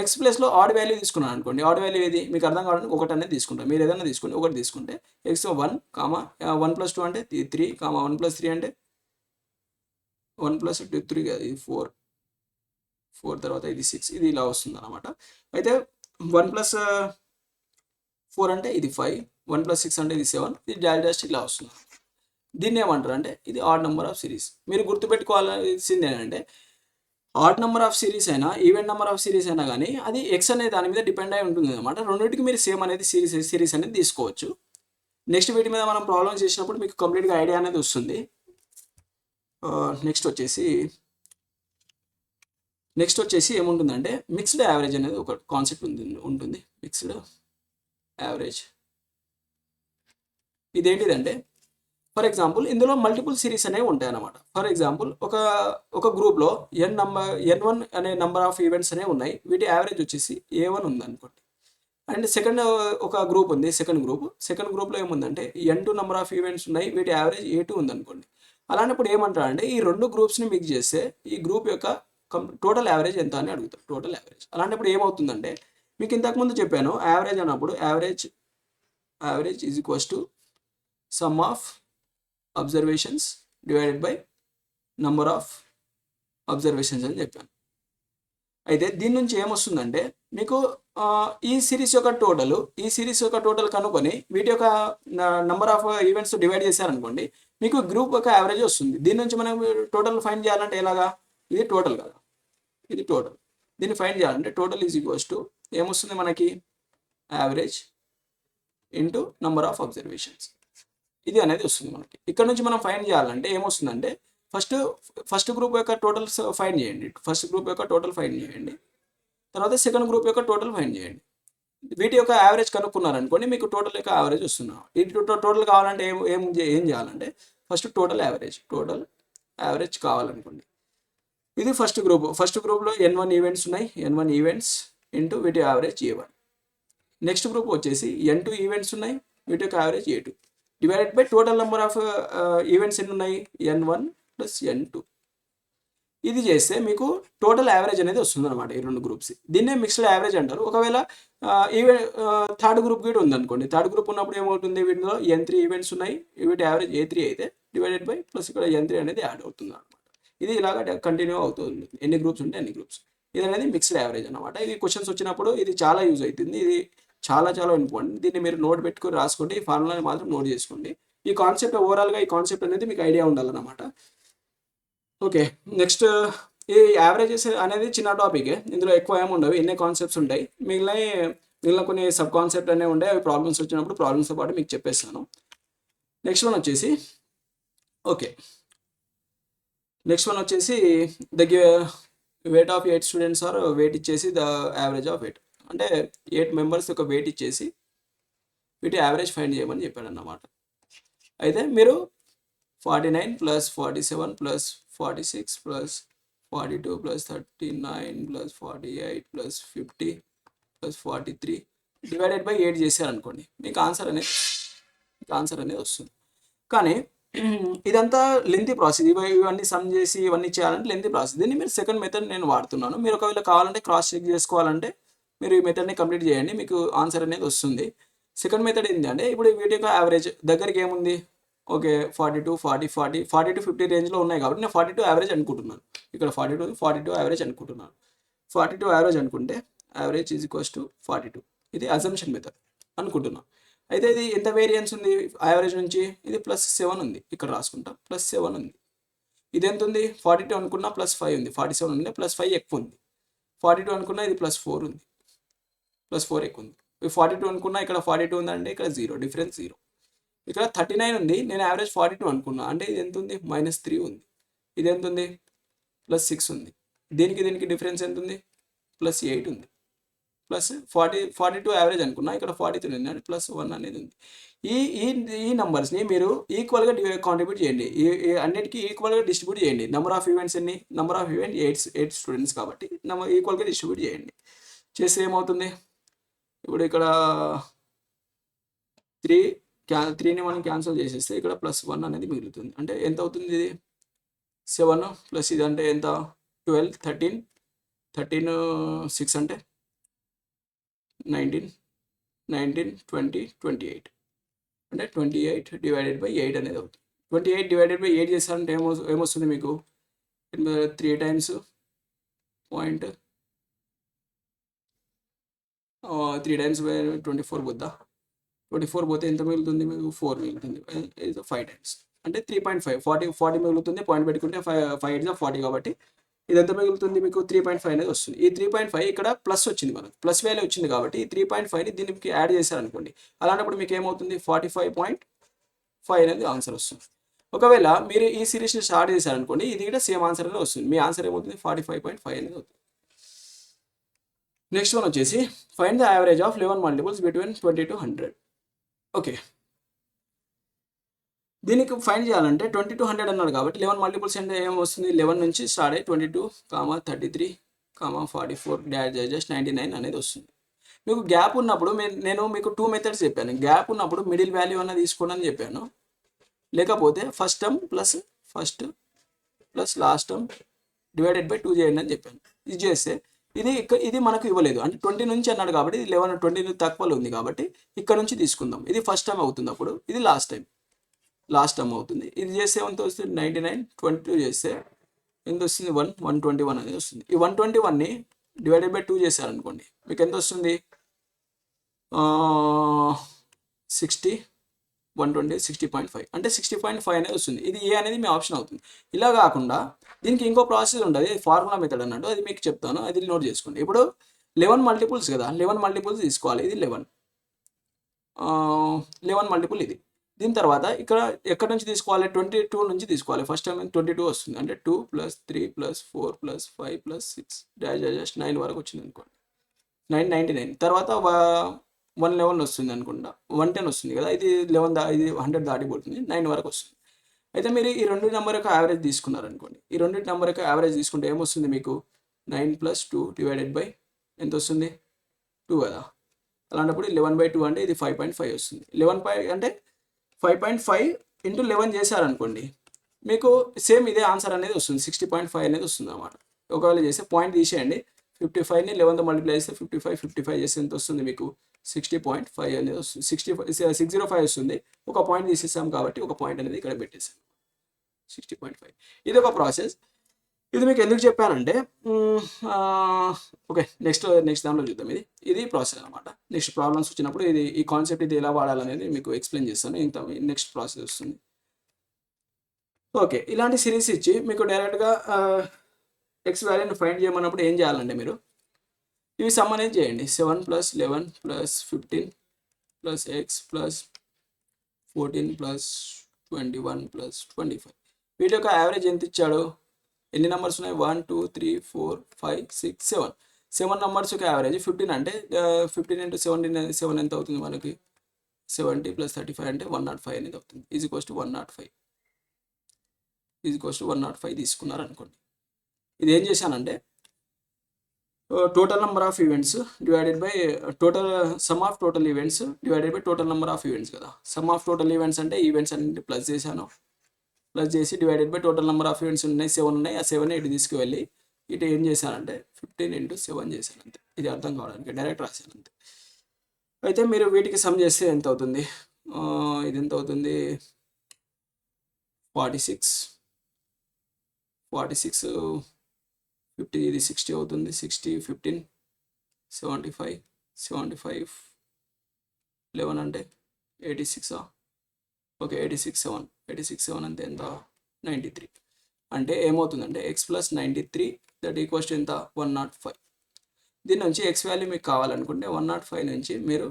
ఎక్స్ ప్లస్లో ఆడ్ వాల్యూ తీసుకున్నాను అనుకోండి, ఆడ్ వాల్యూ ఏది మీకు అర్థం కావడానికి ఒకటి అనేది తీసుకుంటాం. మీరు ఏదైనా తీసుకోండి, ఒకటి తీసుకుంటే x1, 1+2 అంటే 3, 1+3 అంటే 1+3 కదా, ఇది 4 తర్వాత ఇది 6 ఇది ఇలా వస్తుంది అనమాట. అయితే 1+4 అంటే ఇది 5, 1+6 అంటే ఇది 7, ఇది డాష్ ఇలా వస్తుంది. దీన్ని ఏమంటారు అంటే ఇది ఆడ్ నెంబర్ ఆఫ్ సిరీస్. మీరు గుర్తుపెట్టుకోవాల్సింది ఏంటంటే ఆడ్ నెంబర్ ఆఫ్ సిరీస్ అయినా ఈవెన్ నెంబర్ ఆఫ్ సిరీస్ అయినా కానీ అది ఎక్స్ అనే దాని మీద డిపెండ్ అయి ఉంటుంది అనమాట. రెండింటికి మీరు సేమ్ అనేది సిరీస్ అనేది తీసుకోవచ్చు. నెక్స్ట్ వీటి మీద మనం ప్రాబ్లమ్స్ చేసినప్పుడు మీకు కంప్లీట్గా ఐడియా అనేది వస్తుంది. నెక్స్ట్ వచ్చేసి ఏముంటుందంటే మిక్స్డ్ యావరేజ్ అనేది ఒక కాన్సెప్ట్ ఉంటుంది. మిక్స్డ్ యావరేజ్ ఇదేంటిదంటే ఫర్ ఎగ్జాంపుల్ ఇందులో మల్టిపుల్ సిరీస్ అనేవి ఉంటాయి అన్నమాట. ఫర్ ఎగ్జాంపుల్ ఒక గ్రూప్లో n1 అనే నెంబర్ ఆఫ్ ఈవెంట్స్ అనేవి ఉన్నాయి. వీటి యావరేజ్ వచ్చేసి a1 ఉంది అనుకోండి. అండ్ సెకండ్ ఒక గ్రూప్ ఉంది, సెకండ్ గ్రూప్లో ఏముందంటే n2 నెంబర్ ఆఫ్ ఈవెంట్స్ ఉన్నాయి, వీటి యావరేజ్ a2 ఉంది అనుకోండి. అలాంటప్పుడు ఏమంటారంటే ఈ రెండు గ్రూప్స్ని మిక్స్ చేస్తే ఈ గ్రూప్ యొక్క టోటల్ యావరేజ్ ఎంత అని అడుగుతారు, టోటల్ యావరేజ్. అలాంటప్పుడు ఏమవుతుందంటే మీకు ఇంతకుముందు చెప్పాను, యావరేజ్ అన్నప్పుడు average is equals to some of observations divided by number of observations అని చెప్పాను. అయితే దీని నుంచి ఏమొస్తుందంటే మీకు ఈ సిరీస్ యొక్క టోటల్ కనుక్కొని వీటి యొక్క నంబర్ ఆఫ్ ఈవెంట్స్ డివైడ్ చేశారనుకోండి, మీకు గ్రూప్ యొక్క యావరేజ్ వస్తుంది. దీని నుంచి మనం టోటల్ ఫైండ్ చేయాలంటే ఎలాగా, ఇది టోటల్ కదా, ఇది టోటల్. దీన్ని ఫైండ్ చేయాలంటే టోటల్ ఈజ్ ఈక్వల్స్ టు ఏమొస్తుంది మనకి, average into number of observations, ఇది అనేది వస్తుంది మనకి. ఇక్కడ నుంచి మనం ఫైండ్ చేయాలంటే ఏమొస్తుందంటే ఫస్ట్ గ్రూప్ యొక్క టోటల్స్ ఫైండ్ చేయండి, తర్వాత సెకండ్ గ్రూప్ యొక్క టోటల్ ఫైండ్ చేయండి. వీటి యొక్క యావరేజ్ కనుక్కున్నారనుకోండి, మీకు టోటల్ యొక్క యావరేజ్ వస్తున్నాం. ఇది టోటల్ కావాలంటే ఏం చేయాలంటే ఫస్ట్ టోటల్ యావరేజ్ కావాలనుకోండి. ఇది ఫస్ట్ గ్రూప్లో n1 ఈవెంట్స్ ఉన్నాయి, n1 ఈవెంట్స్ ఇంటూ వీటి యావరేజ్ a1. నెక్స్ట్ గ్రూప్ వచ్చేసి n2 ఈవెంట్స్ ఉన్నాయి, వీటి యొక్క average a2 divided by total number of events ఎన్ని ఉన్నాయి, n1 + n2. ఇది చేస్తే మీకు టోటల్ యావరేజ్ అనేది వస్తుంది అనమాట ఈ రెండు గ్రూప్స్. దీన్నే మిక్స్డ్ యావరేజ్ అంటారు. ఒకవేళ థర్డ్ గ్రూప్ కూడా ఉందనుకోండి, థర్డ్ గ్రూప్ ఉన్నప్పుడు ఏమవుతుంది, వీటిలో n3 ఈవెంట్స్ ఉన్నాయి, వీటి యావరేజ్ a3 అయితే డివైడెడ్ బై ప్లస్ ఇక్కడ n3 అనేది యాడ్ అవుతుంది అనమాట. ఇది ఇలాగా కంటిన్యూ అవుతుంది, ఎన్ని గ్రూప్స్ ఉంటే అన్ని గ్రూప్స్. ఇది అనేది మిక్స్డ్ యావరేజ్ అనమాట. ఇది క్వశ్చన్స్ వచ్చినప్పుడు ఇది చాలా యూజ్ అవుతుంది, ఇది చాలా ఇంపార్టెంట్. దీన్ని మీరు నోట్ పెట్టుకొని రాసుకోండి, ఈ ఫార్ములాని మాత్రం నోట్ చేసుకోండి. ఈ కాన్సెప్ట్ ఓవరాల్గా ఈ కాన్సెప్ట్ అనేది మీకు ఐడియా ఉండాలన్నమాట. ఓకే, నెక్స్ట్ ఈ యావరేజెస్ అనేది చిన్న టాపికే, ఇందులో ఎక్కువ ఏమి ఉండవు, ఎన్ని కాన్సెప్ట్స్ ఉంటాయి. మిగిలిన కొన్ని సబ్ కాన్సెప్ట్ అనేవి ఉంటాయి, అవి ప్రాబ్లమ్స్ వచ్చినప్పుడు ప్రాబ్లమ్స్తో పాటు మీకు చెప్పేస్తాను. నెక్స్ట్ వన్ వచ్చేసి ఓకే నెక్స్ట్ వన్ వచ్చేసి the weight of 8 students are weight ఇచ్చేసి ద యావరేజ్ ఆఫ్ 8 అంటే 8 మెంబర్స్ యొక్క వెయిట్ ఇచ్చేసి వీటి యావరేజ్ ఫైండ్ చేయమని చెప్పాడు అన్నమాట. అయితే మీరు 49 plus 47 plus 46 plus 42 plus 39 plus 48 plus 50 plus 43 divided by 8 చేశారనుకోండి మీకు ఆన్సర్ అనేది వస్తుంది. కానీ ఇదంతా లెంతీ ప్రాసెస్, ఇవన్నీ సమ్ చేసి ఇవన్నీ చేయాలంటే లెంతీ ప్రాసెస్. దీన్ని మీరు సెకండ్ మెథడ్ నేను వాడుతున్నాను. మీరు ఒకవేళ కావాలంటే క్రాస్ చెక్ చేసుకోవాలంటే మీరు ఈ మెథడ్ని కంప్లీట్ చేయండి, మీకు ఆన్సర్ అనేది వస్తుంది. సెకండ్ మెథడ్ ఏంటంటే ఇప్పుడు వీటి యొక్క యావరేజ్ దగ్గరికి ఏముంది, ఓకే 42 40 40 40 to 50 రేంజ్లో ఉన్నాయి కాబట్టి నేను 42 యావరేజ్ అనుకుంటున్నాను. ఇక్కడ 42 యావరేజ్ అనుకుంటున్నాను. 42 యావరేజ్ అనుకుంటే యావరేజ్ ఈజ్ ఈక్వల్స్ టు 42. ఇది అజంప్షన్ మెథడ్ అనుకుంటున్నాను. అయితే ఇది ఎంత వేరియన్స్ ఉంది యావరేజ్ నుంచి, ఇది +7 ఉంది, ఇక్కడ రాసుకుంటాం +7 ఉంది. ఇది ఎంత ఉంది 42 అనుకున్నా +5 ఉంది, 47 ఉంది +5 ఎక్కువ ఉంది. 42 అనుకున్నా ఇది +4 ఉంది, +4 ఎక్కువ ఉంది. 42 అనుకున్నా ఇక్కడ 42 ఉందంటే ఇక్కడ 0, డిఫరెన్స్ 0. ఇక్కడ 39 ఉంది, నేను యావరేజ్ 42 అనుకున్నా అంటే ఇది ఎంత ఉంది -3 ఉంది. ఇది ఎంత ఉంది +6 ఉంది. దీనికి డిఫరెన్స్ ఎంత ఉంది +8 ఉంది. ప్లస్ 42 యావరేజ్ అనుకున్నా, ఇక్కడ 43 ఉంది అంటే +1 అనేది ఉంది. ఈ నంబర్స్ని మీరు ఈక్వల్గా కాంట్రిబ్యూట్ చేయండి, అన్నిటికీ ఈక్వల్గా డిస్ట్రిబ్యూట్ చేయండి. నెంబర్ ఆఫ్ ఈవెంట్స్ ఎన్ని, నెంబర్ ఆఫ్ ఈవెంట్ 8 స్టూడెంట్స్ కాబట్టి ఈక్వల్గా డిస్ట్రిబ్యూట్ చేయండి. చేస్తే ఏమవుతుంది, ఇప్పుడు ఇక్కడ 3ని మనం క్యాన్సిల్ చేసేస్తే ఇక్కడ +1 అనేది మిగులుతుంది. అంటే ఎంత అవుతుంది, ఇది 7 ప్లస్ ఇది అంటే ఎంత 12 13 6 అంటే 19 20 28 అంటే 28 డివైడెడ్ బై 8 అనేది అవుతుంది. 28 డివైడెడ్ బై 8 చేశారంటే ఏమొస్తుంది మీకు 3 టైమ్స్ 3 టైమ్స్ బై 24 పోద్దా, 24 పోతే ఎంత మిగులుతుంది మీకు 4 మిగులుతుంది. 5 టైమ్స్ అంటే 3.5 40 మిగులుతుంది. పాయింట్ పెట్టుకుంటే 5 8 40 కాబట్టి ఇది ఎంత మిగులుతుంది మీకు 3.5 అనేది వస్తుంది. ఈ 3.5 ఇక్కడ ప్లస్ వచ్చింది, మనకు ప్లస్ వాల్యూ వచ్చింది కాబట్టి ఈ 3.5ని దీనికి యాడ్ చేశారనుకోండి, అలాంటప్పుడు మీకు ఏమవుతుంది 45.5 అనేది ఆన్సర్ వస్తుంది. ఒకవేళ మీరు ఈ సిరీస్ని స్టార్ట్ చేశారనుకోండి, ఇది కూడా సేమ్ ఆన్సర్ అనేది వస్తుంది. మీ ఆన్సర్ ఏమవుతుంది 45.5 అనేది అవుతుంది. నెక్స్ట్ వన్ వచ్చేసి find the average of 11 multiples between 20 to 100. Okay, దీనికి ఫైండ్ చేయాలంటే 20 to 100 అన్నాడు కాబట్టి 11 మల్టిపుల్స్ అంటే ఏమొస్తుంది, 11 నుంచి స్టార్ట్ అయ్యి 22, 33, 44 జస్ట్ 99 అనేది వస్తుంది. మీకు గ్యాప్ ఉన్నప్పుడు నేను మీకు 2 మెథడ్స్ చెప్పాను. గ్యాప్ ఉన్నప్పుడు మిడిల్ వాల్యూ అన్న తీసుకోండి అని చెప్పాను, లేకపోతే first term plus last term divided by 2 చేయండి అని చెప్పాను. ఇది చేస్తే ఇది మనకు ఇవ్వలేదు, అంటే 20 నుంచి అన్నాడు కాబట్టి ఇది 11 20 తక్కువలో ఉంది కాబట్టి ఇక్కడ నుంచి తీసుకుందాం. ఇది ఫస్ట్ టైం అవుతుంది, అప్పుడు ఇది లాస్ట్ టర్మ్ అవుతుంది. ఇది చేస్తే ఎంత వస్తుంది 99, 22 చేస్తే ఎంత వస్తుంది 121 అనేది వస్తుంది. ఈ 121ని డివైడెడ్ బై 2 చేశారనుకోండి మీకు ఎంత వస్తుంది 60 అంటే 60.5 అనేది వస్తుంది. ఇది ఏ అనేది మీ ఆప్షన్ అవుతుంది. ఇలా కాకుండా దీనికి ఇంకో ప్రాసెస్ ఉంటుంది, ఫార్ములా మెథడ్ అన్నట్టు, అది మీకు చెప్తాను, అది నోట్ చేసుకోండి. ఇప్పుడు 11 మల్టిపుల్స్ కదా, 11 మల్టిపుల్స్ తీసుకోవాలి. ఇది 11 మల్టిపుల్ ఇది. దీని తర్వాత ఇక్కడ ఎక్కడి నుంచి తీసుకోవాలి 22 నుంచి తీసుకోవాలి. ఫస్ట్ టైం 22 వస్తుంది, అంటే 2 + 3 + 4 + 5 + 6 జస్ట్ 9 వరకు వచ్చింది అనుకోండి, 999. తర్వాత 111 వస్తుంది అనుకుంటా, 110 వస్తుంది కదా, ఇది 100 దాటిపోతుంది, 9 వరకు వస్తుంది. అయితే మీరు ఈ రెండు నెంబర్ యొక్క యావరేజ్ తీసుకున్నారనుకోండి, ఈ రెండు నెంబర్ యొక్క యావరేజ్ తీసుకుంటే ఏమొస్తుంది మీకు 9 + 2 డివైడెడ్ బై ఎంత వస్తుంది 2 కదా. అలాంటప్పుడు 11/2 అంటే ఇది 5.5 వస్తుంది. 11 అంటే 5.5 × 11 చేశారనుకోండి మీకు సేమ్ ఇదే ఆన్సర్ అనేది వస్తుంది, 60.5 అనేది వస్తుంది అన్నమాట. ఒకవేళ చేస్తే పాయింట్ తీసేయండి, 55ని 11తో మల్టిప్లై చేస్తే 55 చేస్తే ఎంత వస్తుంది మీకు 60.5 అనేది వస్తుంది. 605 వస్తుంది. ఒక పాయింట్ తీసేసాం కాబట్టి ఒక పాయింట్ అనేది ఇక్కడ పెట్టేసాం, 60.5. ఇది ఒక ప్రాసెస్. ఇది మీకు ఎందుకు చెప్పానంటే ఓకే నెక్స్ట్ దాంట్లో చూద్దాం. ఇది ప్రాసెస్ అనమాట. నెక్స్ట్ ప్రాబ్లమ్స్ వచ్చినప్పుడు ఈ కాన్సెప్ట్ ఇది ఎలా వాడాలనేది మీకు ఎక్స్ప్లెయిన్ చేస్తాను. ఇంత నెక్స్ట్ ప్రాసెస్ వస్తుంది. ఓకే, ఇలాంటి సిరీస్ ఇచ్చి మీకు డైరెక్ట్గా ఎక్స్ వాల్యూని ఫైండ్ చేయమన్నప్పుడు ఏం చేయాలంటే మీరు ఇవి సమ్ అనేది చేయండి. 7 + 11 + 15 + x + 14 ప్లస్ 21 ప్లస్ 25. వీటి యొక్క యావరేజ్ ఎంత ఇచ్చాడు? ఎన్ని నెంబర్స్ ఉన్నాయి? 1 2 3 4 5 6 7. 7 నెంబర్స్ యొక్క యావరేజ్ 15 అంటే 15 into 7 ఎంత అవుతుంది మనకి? 70 ప్లస్ 35 అంటే 105 అనేది అవుతుంది. Is equals to 105. Is equals to 105 తీసుకున్నారు అనుకోండి. ఇది ఏం చేశానంటే total number of events divided by total some of total events divided by total number of events కదా. సమ్ ఆఫ్ టోటల్ ఈవెంట్స్ అంటే ఈవెంట్స్ అన్నింటి ప్లస్ చేశాను. ప్లస్ చేసి divided by total number of events ఉన్నాయి, 7 ఉన్నాయి. ఆ 7 ఇటు తీసుకువెళ్ళి ఇటు ఏం చేశానంటే 15 into 7 చేశాను అంతే. ఇది అర్థం కావడానికి డైరెక్ట్ రాశాను అంతే. అయితే మీరు వీటికి సమ్ చేస్తే ఎంత అవుతుంది? ఇది ఎంత అవుతుంది? 46 50, ఇది 60 అవుతుంది. 60 15 75 11 అంటే 86. ఓకే 86 అంటే ఎంత? 93. అంటే ఏమవుతుందంటే x plus 93 that equals to ఎంత? 105. దీని నుంచి ఎక్స్ వాల్యూ మీకు కావాలనుకుంటే 105 నుంచి మీరు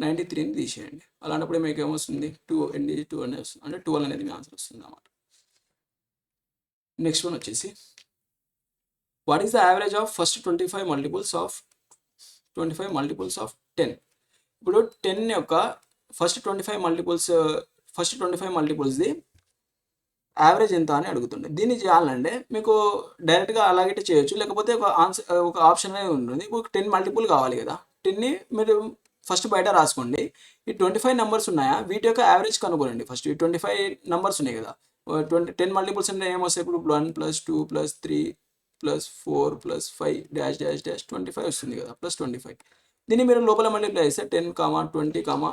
93ని తీసేయండి. అలాంటప్పుడు మీకు ఏమొస్తుంది? 2 అనేది వస్తుంది. అంటే 12 అనేది మీ ఆన్సర్ వస్తుంది అన్నమాట. నెక్స్ట్ వన్ వచ్చేసి what is the average of first 25 multiples of 10? ఇప్పుడు 10 యొక్క ఫస్ట్ 25 మల్టిపుల్స్ది యావరేజ్ ఎంత అని అడుగుతుంది. దీన్ని చేయాలంటే మీకు డైరెక్ట్గా అలాగే చేయొచ్చు, లేకపోతే ఒక ఆప్షన్ అనేది ఉంటుంది. మీకు 10 మల్టిపుల్ కావాలి కదా. 10ని మీరు ఫస్ట్ బయట రాసుకోండి. ఈ 25 నెంబర్స్ ఉన్నాయా, వీటి యొక్క యావరేజ్ కనుగొనండి. ఫస్ట్ ఈ 25 నెంబర్స్ ఉన్నాయి కదా, 10 మల్టిపుల్స్ అంటే ఏమొస్తాయి? ఇప్పుడు 1 + 2 + 3 + 4 + 5 డాష్ 25 వస్తుంది కదా, ప్లస్ 25. దీన్ని మీరు లోపల మల్టిప్లై చేస్తే 10, 20,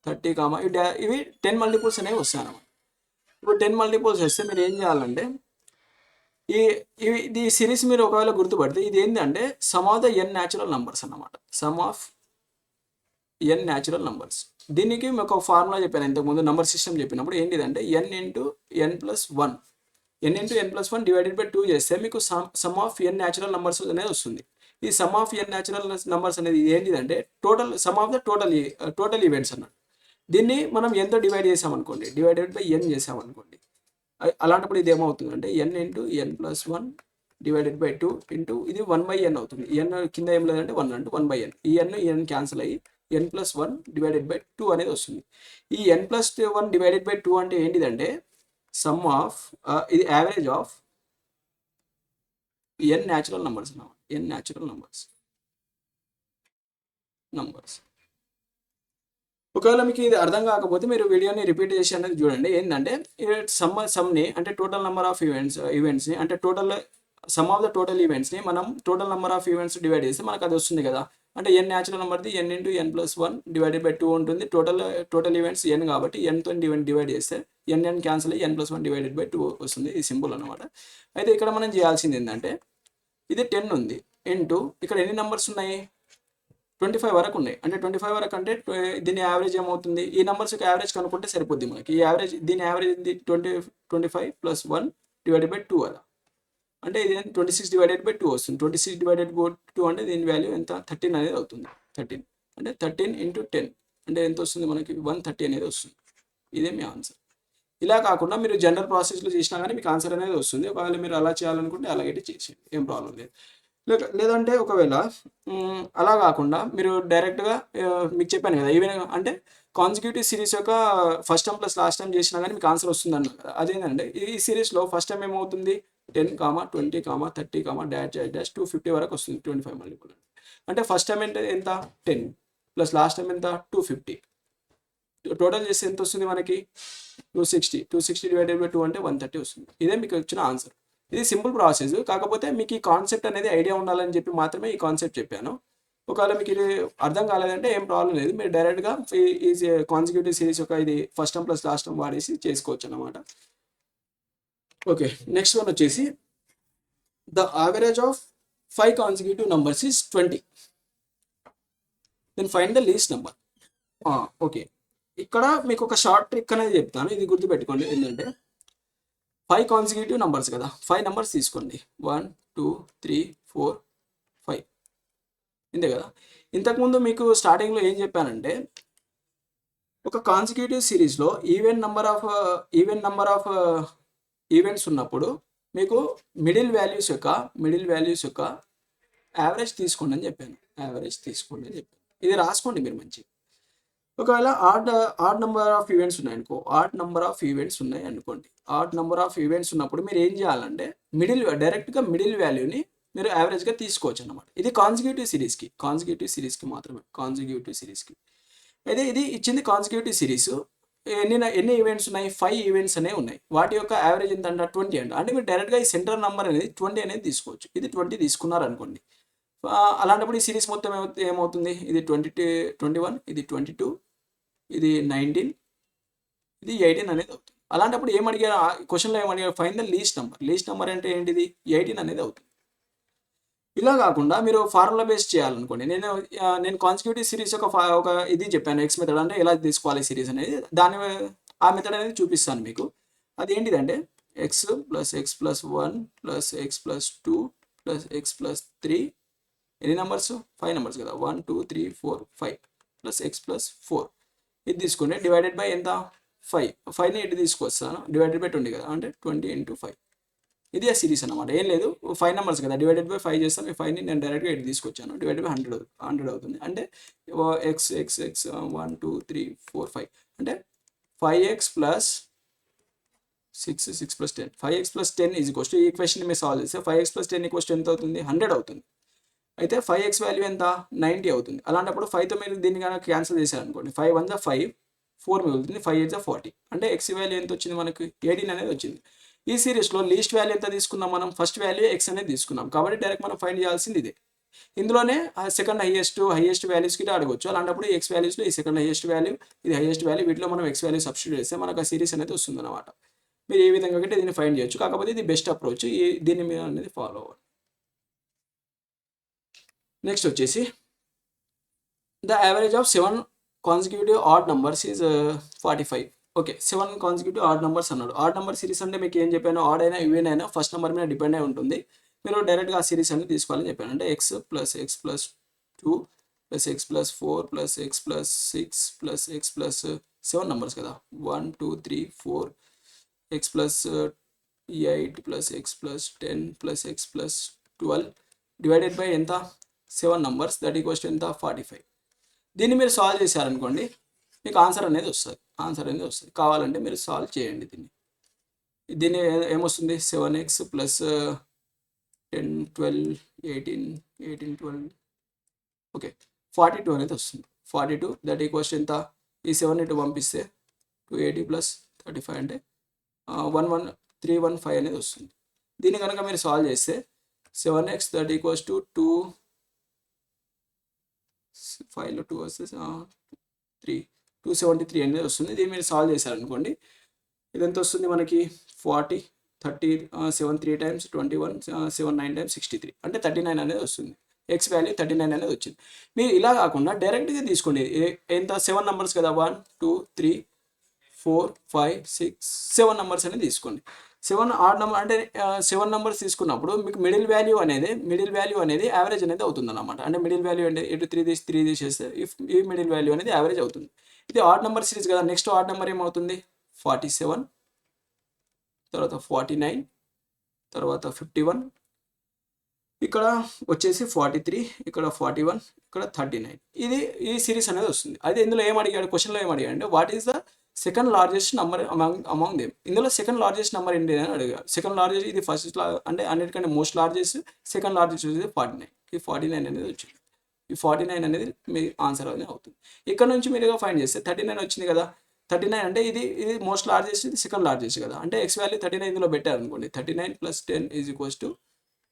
30, ఇవి 10 మల్టిపుల్స్ అనేవి వస్తాయి అన్నమాట. ఇప్పుడు 10 మల్టిపుల్స్ వస్తే మీరు ఏం చేయాలంటే ఈ సిరీస్ మీరు ఒకవేళ గుర్తుపడితే ఇది ఏంటంటే sum of the n natural numbers అన్నమాట. Sum of n natural numbers. దీనికి మీకు ఒక ఫార్ములా చెప్పాను ఇంతకుముందు, నంబర్ సిస్టమ్ చెప్పినప్పుడు. ఏంటిదంటే n into n + 1 divided by 2 చేస్తే మీకు some of n natural numbers అనేది వస్తుంది. ఈ some of n natural numbers అనేది ఏంటిదంటే some of the total events అన్నట్టు. దీన్ని మనం ఎంతో డివైడ్ చేసామనుకోండి, డివైడెడ్ బై n చేసామనుకోండి, అలాంటప్పుడు ఇది ఏమవుతుందంటే n into n + 1 divided by 2 into ఇది 1/n అవుతుంది. n కింద ఏం లేదంటే 1 అంటే 1/n. ఈ n క్యాన్సిల్ అయ్యి n + 1 డివైడెడ్ బై 2 అనేది వస్తుంది. ఈ n + 1 డివైడెడ్ బై 2 అంటే ఏంటిదంటే సమ్ ఆఫ్ ఇది average of n natural numbers అన్నమాట. n natural numbers. ఒకవేళ మీకు ఇది అర్థం కాకపోతే మీరు వీడియోని రిపీట్ చేసి అనేది చూడండి. ఏంటంటే సమ్ని అంటే టోటల్ నెంబర్ ఆఫ్ ఈవెంట్స్ని అంటే సమ్ ఆఫ్ ద టోటల్ ఈవెంట్స్ని మనం total number of events divide చేస్తే మనకు అది వస్తుంది కదా. అంటే n న్యాచురల్ నెంబర్ది n into n + 1 divided by 2 ఉంటుంది. టోటల్ ఈవెంట్స్ n కాబట్టి nతో డివైడ్ చేస్తే n క్యాన్సిల్ అయ్యి n + 1 డివైడెడ్ బై 2 వస్తుంది. ఇది సింపుల్ అనమాట. అయితే ఇక్కడ మనం చేయాల్సింది ఏంటంటే ఇది 10 ఉంది ఇంటూ ఇక్కడ ఎన్ని నెంబర్స్ ఉన్నాయి? 25 వరకు ఉన్నాయి. అంటే 25 వరకు అంటే దీని యావరేజ్ ఏమవుతుంది? ఈ నెంబర్స్ యొక్క యావరేజ్ కనుక్కుంటే సరిపోద్ది మనకి. ఈ యావరేజ్ దీని యావరేజ్ 25 + 1 డివైడెడ్ బై 2 అలా. అంటే ఇది 26 డివైడెడ్ బై 2 వస్తుంది. 26 డివైడెడ్ బై 2 అంటే దీని వాల్యూ ఎంత? 13 అనేది అవుతుంది. 13 అంటే 13 into 10 అంటే ఎంత వస్తుంది మనకి? 130 అనేది వస్తుంది. ఇదే మీ ఆన్సర్. ఇలా కాకుండా మీరు జనరల్ ప్రాసెస్లో చేసినా కానీ మీకు ఆన్సర్ అనేది వస్తుంది. ఒకవేళ మీరు అలా చేయాలనుకుంటే అలాగైతే చేసేయండి, ఏం ప్రాబ్లం లేదు. లేదంటే ఒకవేళ అలా కాకుండా మీరు డైరెక్ట్గా మీకు చెప్పాను కదా, ఈవెన్ అంటే కాన్సిక్యూటివ్ సిరీస్ యొక్క first time plus last time చేసినా కానీ మీకు ఆన్సర్ వస్తుంది అన్నారు కదా. అదేంటంటే ఈ సిరీస్లో ఫస్ట్ టైం ఏమవుతుంది? 10, 20, 30, డాష్ 250 వరకు వస్తుంది 25 మల్టిపుల్. అంటే ఫస్ట్ టైం అంటే ఎంత? 10 ప్లస్ లాస్ట్ టైం ఎంత? 250. టోటల్ చేస్తే ఎంత వస్తుంది మనకి? 260 డివైడెడ్ బై 2 అంటే 130 వస్తుంది. ఇదే మీకు వచ్చిన ఆన్సర్. ఇది సింపుల్ ప్రాసెస్. కాకపోతే మీకు ఈ కాన్సెప్ట్ అనేది ఐడియా ఉండాలని చెప్పి మాత్రమే ఈ కాన్సెప్ట్ చెప్పాను. ఒకవేళ మీకు ఇది అర్థం కాలేదంటే ఏం ప్రాబ్లం లేదు, మీరు డైరెక్ట్గా ఈ కాన్సిక్యూటివ్ సిరీస్ యొక్క ఇది first time plus last time వాడేసి చేసుకోవచ్చు అన్నమాట. ఓకే, నెక్స్ట్ వన్ వచ్చేసి the average of 5 consecutive numbers is 20. Then find the least number. Okay, ఇక్కడ మీకు ఒక షార్ట్ ట్రిక్ అనేది చెప్తాను, ఇది గుర్తుపెట్టుకోండి. ఏంటంటే 5 కాన్సిక్యూటివ్ నంబర్స్ కదా, 5 నెంబర్స్ తీసుకోండి. 1 2 3 4 5 ఇంతే కదా. ఇంతకుముందు మీకు స్టార్టింగ్లో ఏం చెప్పానంటే ఒక కాన్సిక్యూటివ్ సిరీస్లో ఈవెన్ నంబర్ ఆఫ్ ఈవెంట్స్ ఉన్నప్పుడు మీకు మిడిల్ వాల్యూస్ యొక్క యావరేజ్ తీసుకోండి అని చెప్పాను. ఇది రాసుకోండి మీరు మంచిగా. ఒకవేళ ఆడ్ నెంబర్ ఆఫ్ ఈవెంట్స్ ఉన్నాయనుకో, ఆడ్ నెంబర్ ఆఫ్ ఈవెంట్స్ ఉన్నప్పుడు మీరు ఏం చేయాలంటే డైరెక్ట్గా మిడిల్ వాల్యూని మీరు యావరేజ్గా తీసుకోవచ్చు అన్నమాట. ఇది కాన్సిక్యూటివ్ సిరీస్కి మాత్రమే. అయితే ఇది ఇచ్చింది కాన్సిక్యూటివ్ సిరీస్. ఎన్ని ఈవెంట్స్ ఉన్నాయి? 5 ఈవెంట్స్ అనేవి ఉన్నాయి. వాటి యొక్క యావరేజ్ ఎంత అంటే 20 అంటే మీరు డైరెక్ట్గా ఈ సెంటర్ నెంబర్ అనేది 20 అనేది తీసుకోవచ్చు. ఇది 20 తీసుకున్నారు అనుకోండి. అలాంటప్పుడు ఈ సిరీస్ మొత్తం ఏమవుతుంది? ఇది 21, ఇది 22, ఇది 19, ఇది 18 అనేది అవుతుంది. అలాంటప్పుడు ఏమడిగారు క్వశ్చన్లో? ఏమడిగారు? ఫైండ్ ద లీస్ట్ నెంబర్ అంటే ఏంటిది? 18 అనేది అవుతుంది. ఇలా కాకుండా మీరు ఫార్ములా బేస్ చేయాలనుకోండి. నేను కాన్సిక్యూటివ్ సిరీస్ ఒక ఇది చెప్పాను, ఎక్స్ మెథడ్ అంటే ఎలా తీసుకోవాలి సిరీస్ అనేది. ఆ మెథడ్ అనేది చూపిస్తాను మీకు. అది ఏంటిదంటే X plus 1 plus X plus 2 plus X plus 3, ఎన్ని నెంబర్స్? 5 నెంబర్స్ కదా. 1 2 3 4 5 ప్లస్ ఎక్స్ ప్లస్ 4 ఇది తీసుకోండి. డివైడెడ్ బై ఎంత? 5ని ఇటు తీసుకొస్తాను, డివైడెడ్ బై 20 కదా, అంటే 20 into 5. ఇది ఆ సిరీస్ అనమాట. ఏం లేదు, 5 నెంబర్స్ కదా, డివైడెడ్ బై 5 చేస్తాం. ఈ 5ని నేను డైరెక్ట్గా ఇటు తీసుకొచ్చాను, డివైడెడ్ బై 100 అవుతుంది. అంటే ఎక్స్ 1 2 3 4 5 అంటే 5x plus 6 plus 10, 5x plus 10 is equals to, ఈ ఈక్వేషన్ మీరు సాల్వ్ చేస్తే 5x ప్లస్ 10 ఈక్వల్స్ టు ఎంత అవుతుంది? 100 అవుతుంది. అయితే 5x వాల్యూ ఎంత? 90 అవుతుంది. అలాంటప్పుడు 5తో మీరు దీన్ని కనుక క్యాన్సిల్ చేశారనుకోండి, 5 1 5, 4 మిగులుతుంది, 5 8 40. అంటే x వాల్యూ ఎంత వచ్చింది మనకు? 18 అనేది వచ్చింది. ఈ సిరీస్లో లీస్ట్ వాల్యూ ఎంత తీసుకున్నాం మనం? ఫస్ట్ వాల్యూ x అనేది తీసుకున్నాం కాబట్టి డైరెక్ట్ మనం ఫైండ్ చేయాల్సింది ఇదే. ఇందులోనే సెకండ్ హైయెస్ట్ వాల్యూస్కి అడగవచ్చు. అలాంటప్పుడు ఎక్స్ వాల్యూస్లో ఈ సెకండ్ హైయెస్ట్ వాల్యూ, ఇది హైయెస్ట్ వాల్యూ, వీటిలో మనం ఎక్స్ వాల్యూ సబ్స్టిట్యూట్ చేస్తే మనకు ఆ సిరీస్ అనేది వస్తుంది అనమాట. మీరు ఏ విధంగా కంటే దీన్ని ఫైండ్ చేయొచ్చు. కాకపోతే ఇది బెస్ట్ అప్రోచ్, దీన్ని మీరు అనేది ఫాలో అవ్వండి. నెక్స్ట్ వచ్చేసి the average of 7 consecutive add numbers is 45. Okay, 7 consecutive odd numbers అన్నాడు. ఆడ్ నెంబర్ సిరీస్ అంటే మీకు ఏం చెప్పాను? ఆడ్ అయినా ఈవెన్ అయినా ఫస్ట్ నెంబర్ మీద డిపెండ్ అయి ఉంటుంది. మీరు డైరెక్ట్గా ఆ సిరీస్ అనేది తీసుకోవాలని చెప్పాను. అంటే X plus 2 plus X plus 4 plus X plus 6 plus X plus 7 numbers కదా. 1 2 3 4 X plus 8 plus X plus 10 plus X plus 12 divided by ఎంత? 7 నెంబర్స్, దట్ ఈక్వల్స్ టు ఎంత? 45. దీన్ని మీరు సాల్వ్ చేశారనుకోండి, మీకు ఆన్సర్ అనేది వస్తుంది. కావాలంటే మీరు సాల్వ్ చేయండి దీన్ని ఏమొస్తుంది? 7x ప్లస్ 10 12 18 12 ఓకే 42 అనేది వస్తుంది. 42 దట్ ఈక్వల్స్ ఎంత? ఈ 7 ఇటు పంపిస్తే 280 ప్లస్ 35 అంటే 315 అనేది వస్తుంది. దీన్ని కనుక మీరు సాల్వ్ చేస్తే 7x దట్ ఈక్వల్స్ టు 2 5లో 2 వస్తే 273 అనేది వస్తుంది. దీన్ని మీరు సాల్వ్ చేశారనుకోండి, ఇది ఎంత వస్తుంది మనకి? 40 30 7 3 times 21 7 9 times 63 అంటే 39 అనేది వస్తుంది. ఎక్స్ వాల్యూ 39 అనేది వచ్చింది. మీరు ఇలా కాకుండా డైరెక్ట్గా తీసుకోండి. ఎంత? 7 నెంబర్స్ కదా, 1 2 3 4 5 6 7 నెంబర్స్ అనేది తీసుకోండి. 7 ఆడ్ నెంబర్ అంటే 7 నెంబర్స్ తీసుకున్నప్పుడు మీకు మిడిల్ వాల్యూ అనేది యావరేజ్ అనేది అవుతుంది అన్నమాట. అంటే మిడిల్ వాల్యూ అంటే ఇటు 3 తీసేస్తే ఈ మిడిల్ వాల్యూ అనేది యావరేజ్ అవుతుంది. ఇది ఆడ్ నెంబర్ సిరీస్ కదా. నెక్స్ట్ ఆడ్ నెంబర్ ఏమవుతుంది? 47, తర్వాత 49, తర్వాత 51, ఇక్కడ వచ్చేసి 43, ఇక్కడ 41, ఇక్కడ 39. ఈ సిరీస్ అనేది వస్తుంది. అయితే ఇందులో ఏం అడిగాడు? క్వశ్చన్లో ఏం అడిగాడు అంటే what is the second largest number among them. ఇందులో సెకండ్ లార్జెస్ట్ నెంబర్ ఏంటి అని అడిగారు. సెకండ్ లార్జెస్ట్ ఇది ఫస్ట్ అంటే అన్నిటికంటే మోస్ట్ లార్జెస్ట్, సెకండ్ లార్జెస్ట్ వచ్చేసి 49. ఈ 49 అనేది వచ్చింది. ఈ 49 అనేది మీ ఆన్సర్ అనేది అవుతుంది. ఇక్కడ నుంచి మీరు ఫైండ్ చేస్తే 39 వచ్చింది కదా. 39 అంటే ఇది మోస్ట్ లార్జెస్ట్, ఇది సెకండ్ లార్జెస్ట్ కదా. అంటే ఎక్స్ వాల్యూ 39 ఇందులో పెట్టారు అనుకోండి, 39 ప్లస్ 10 ఈజ్ ఈక్వల్స్ టు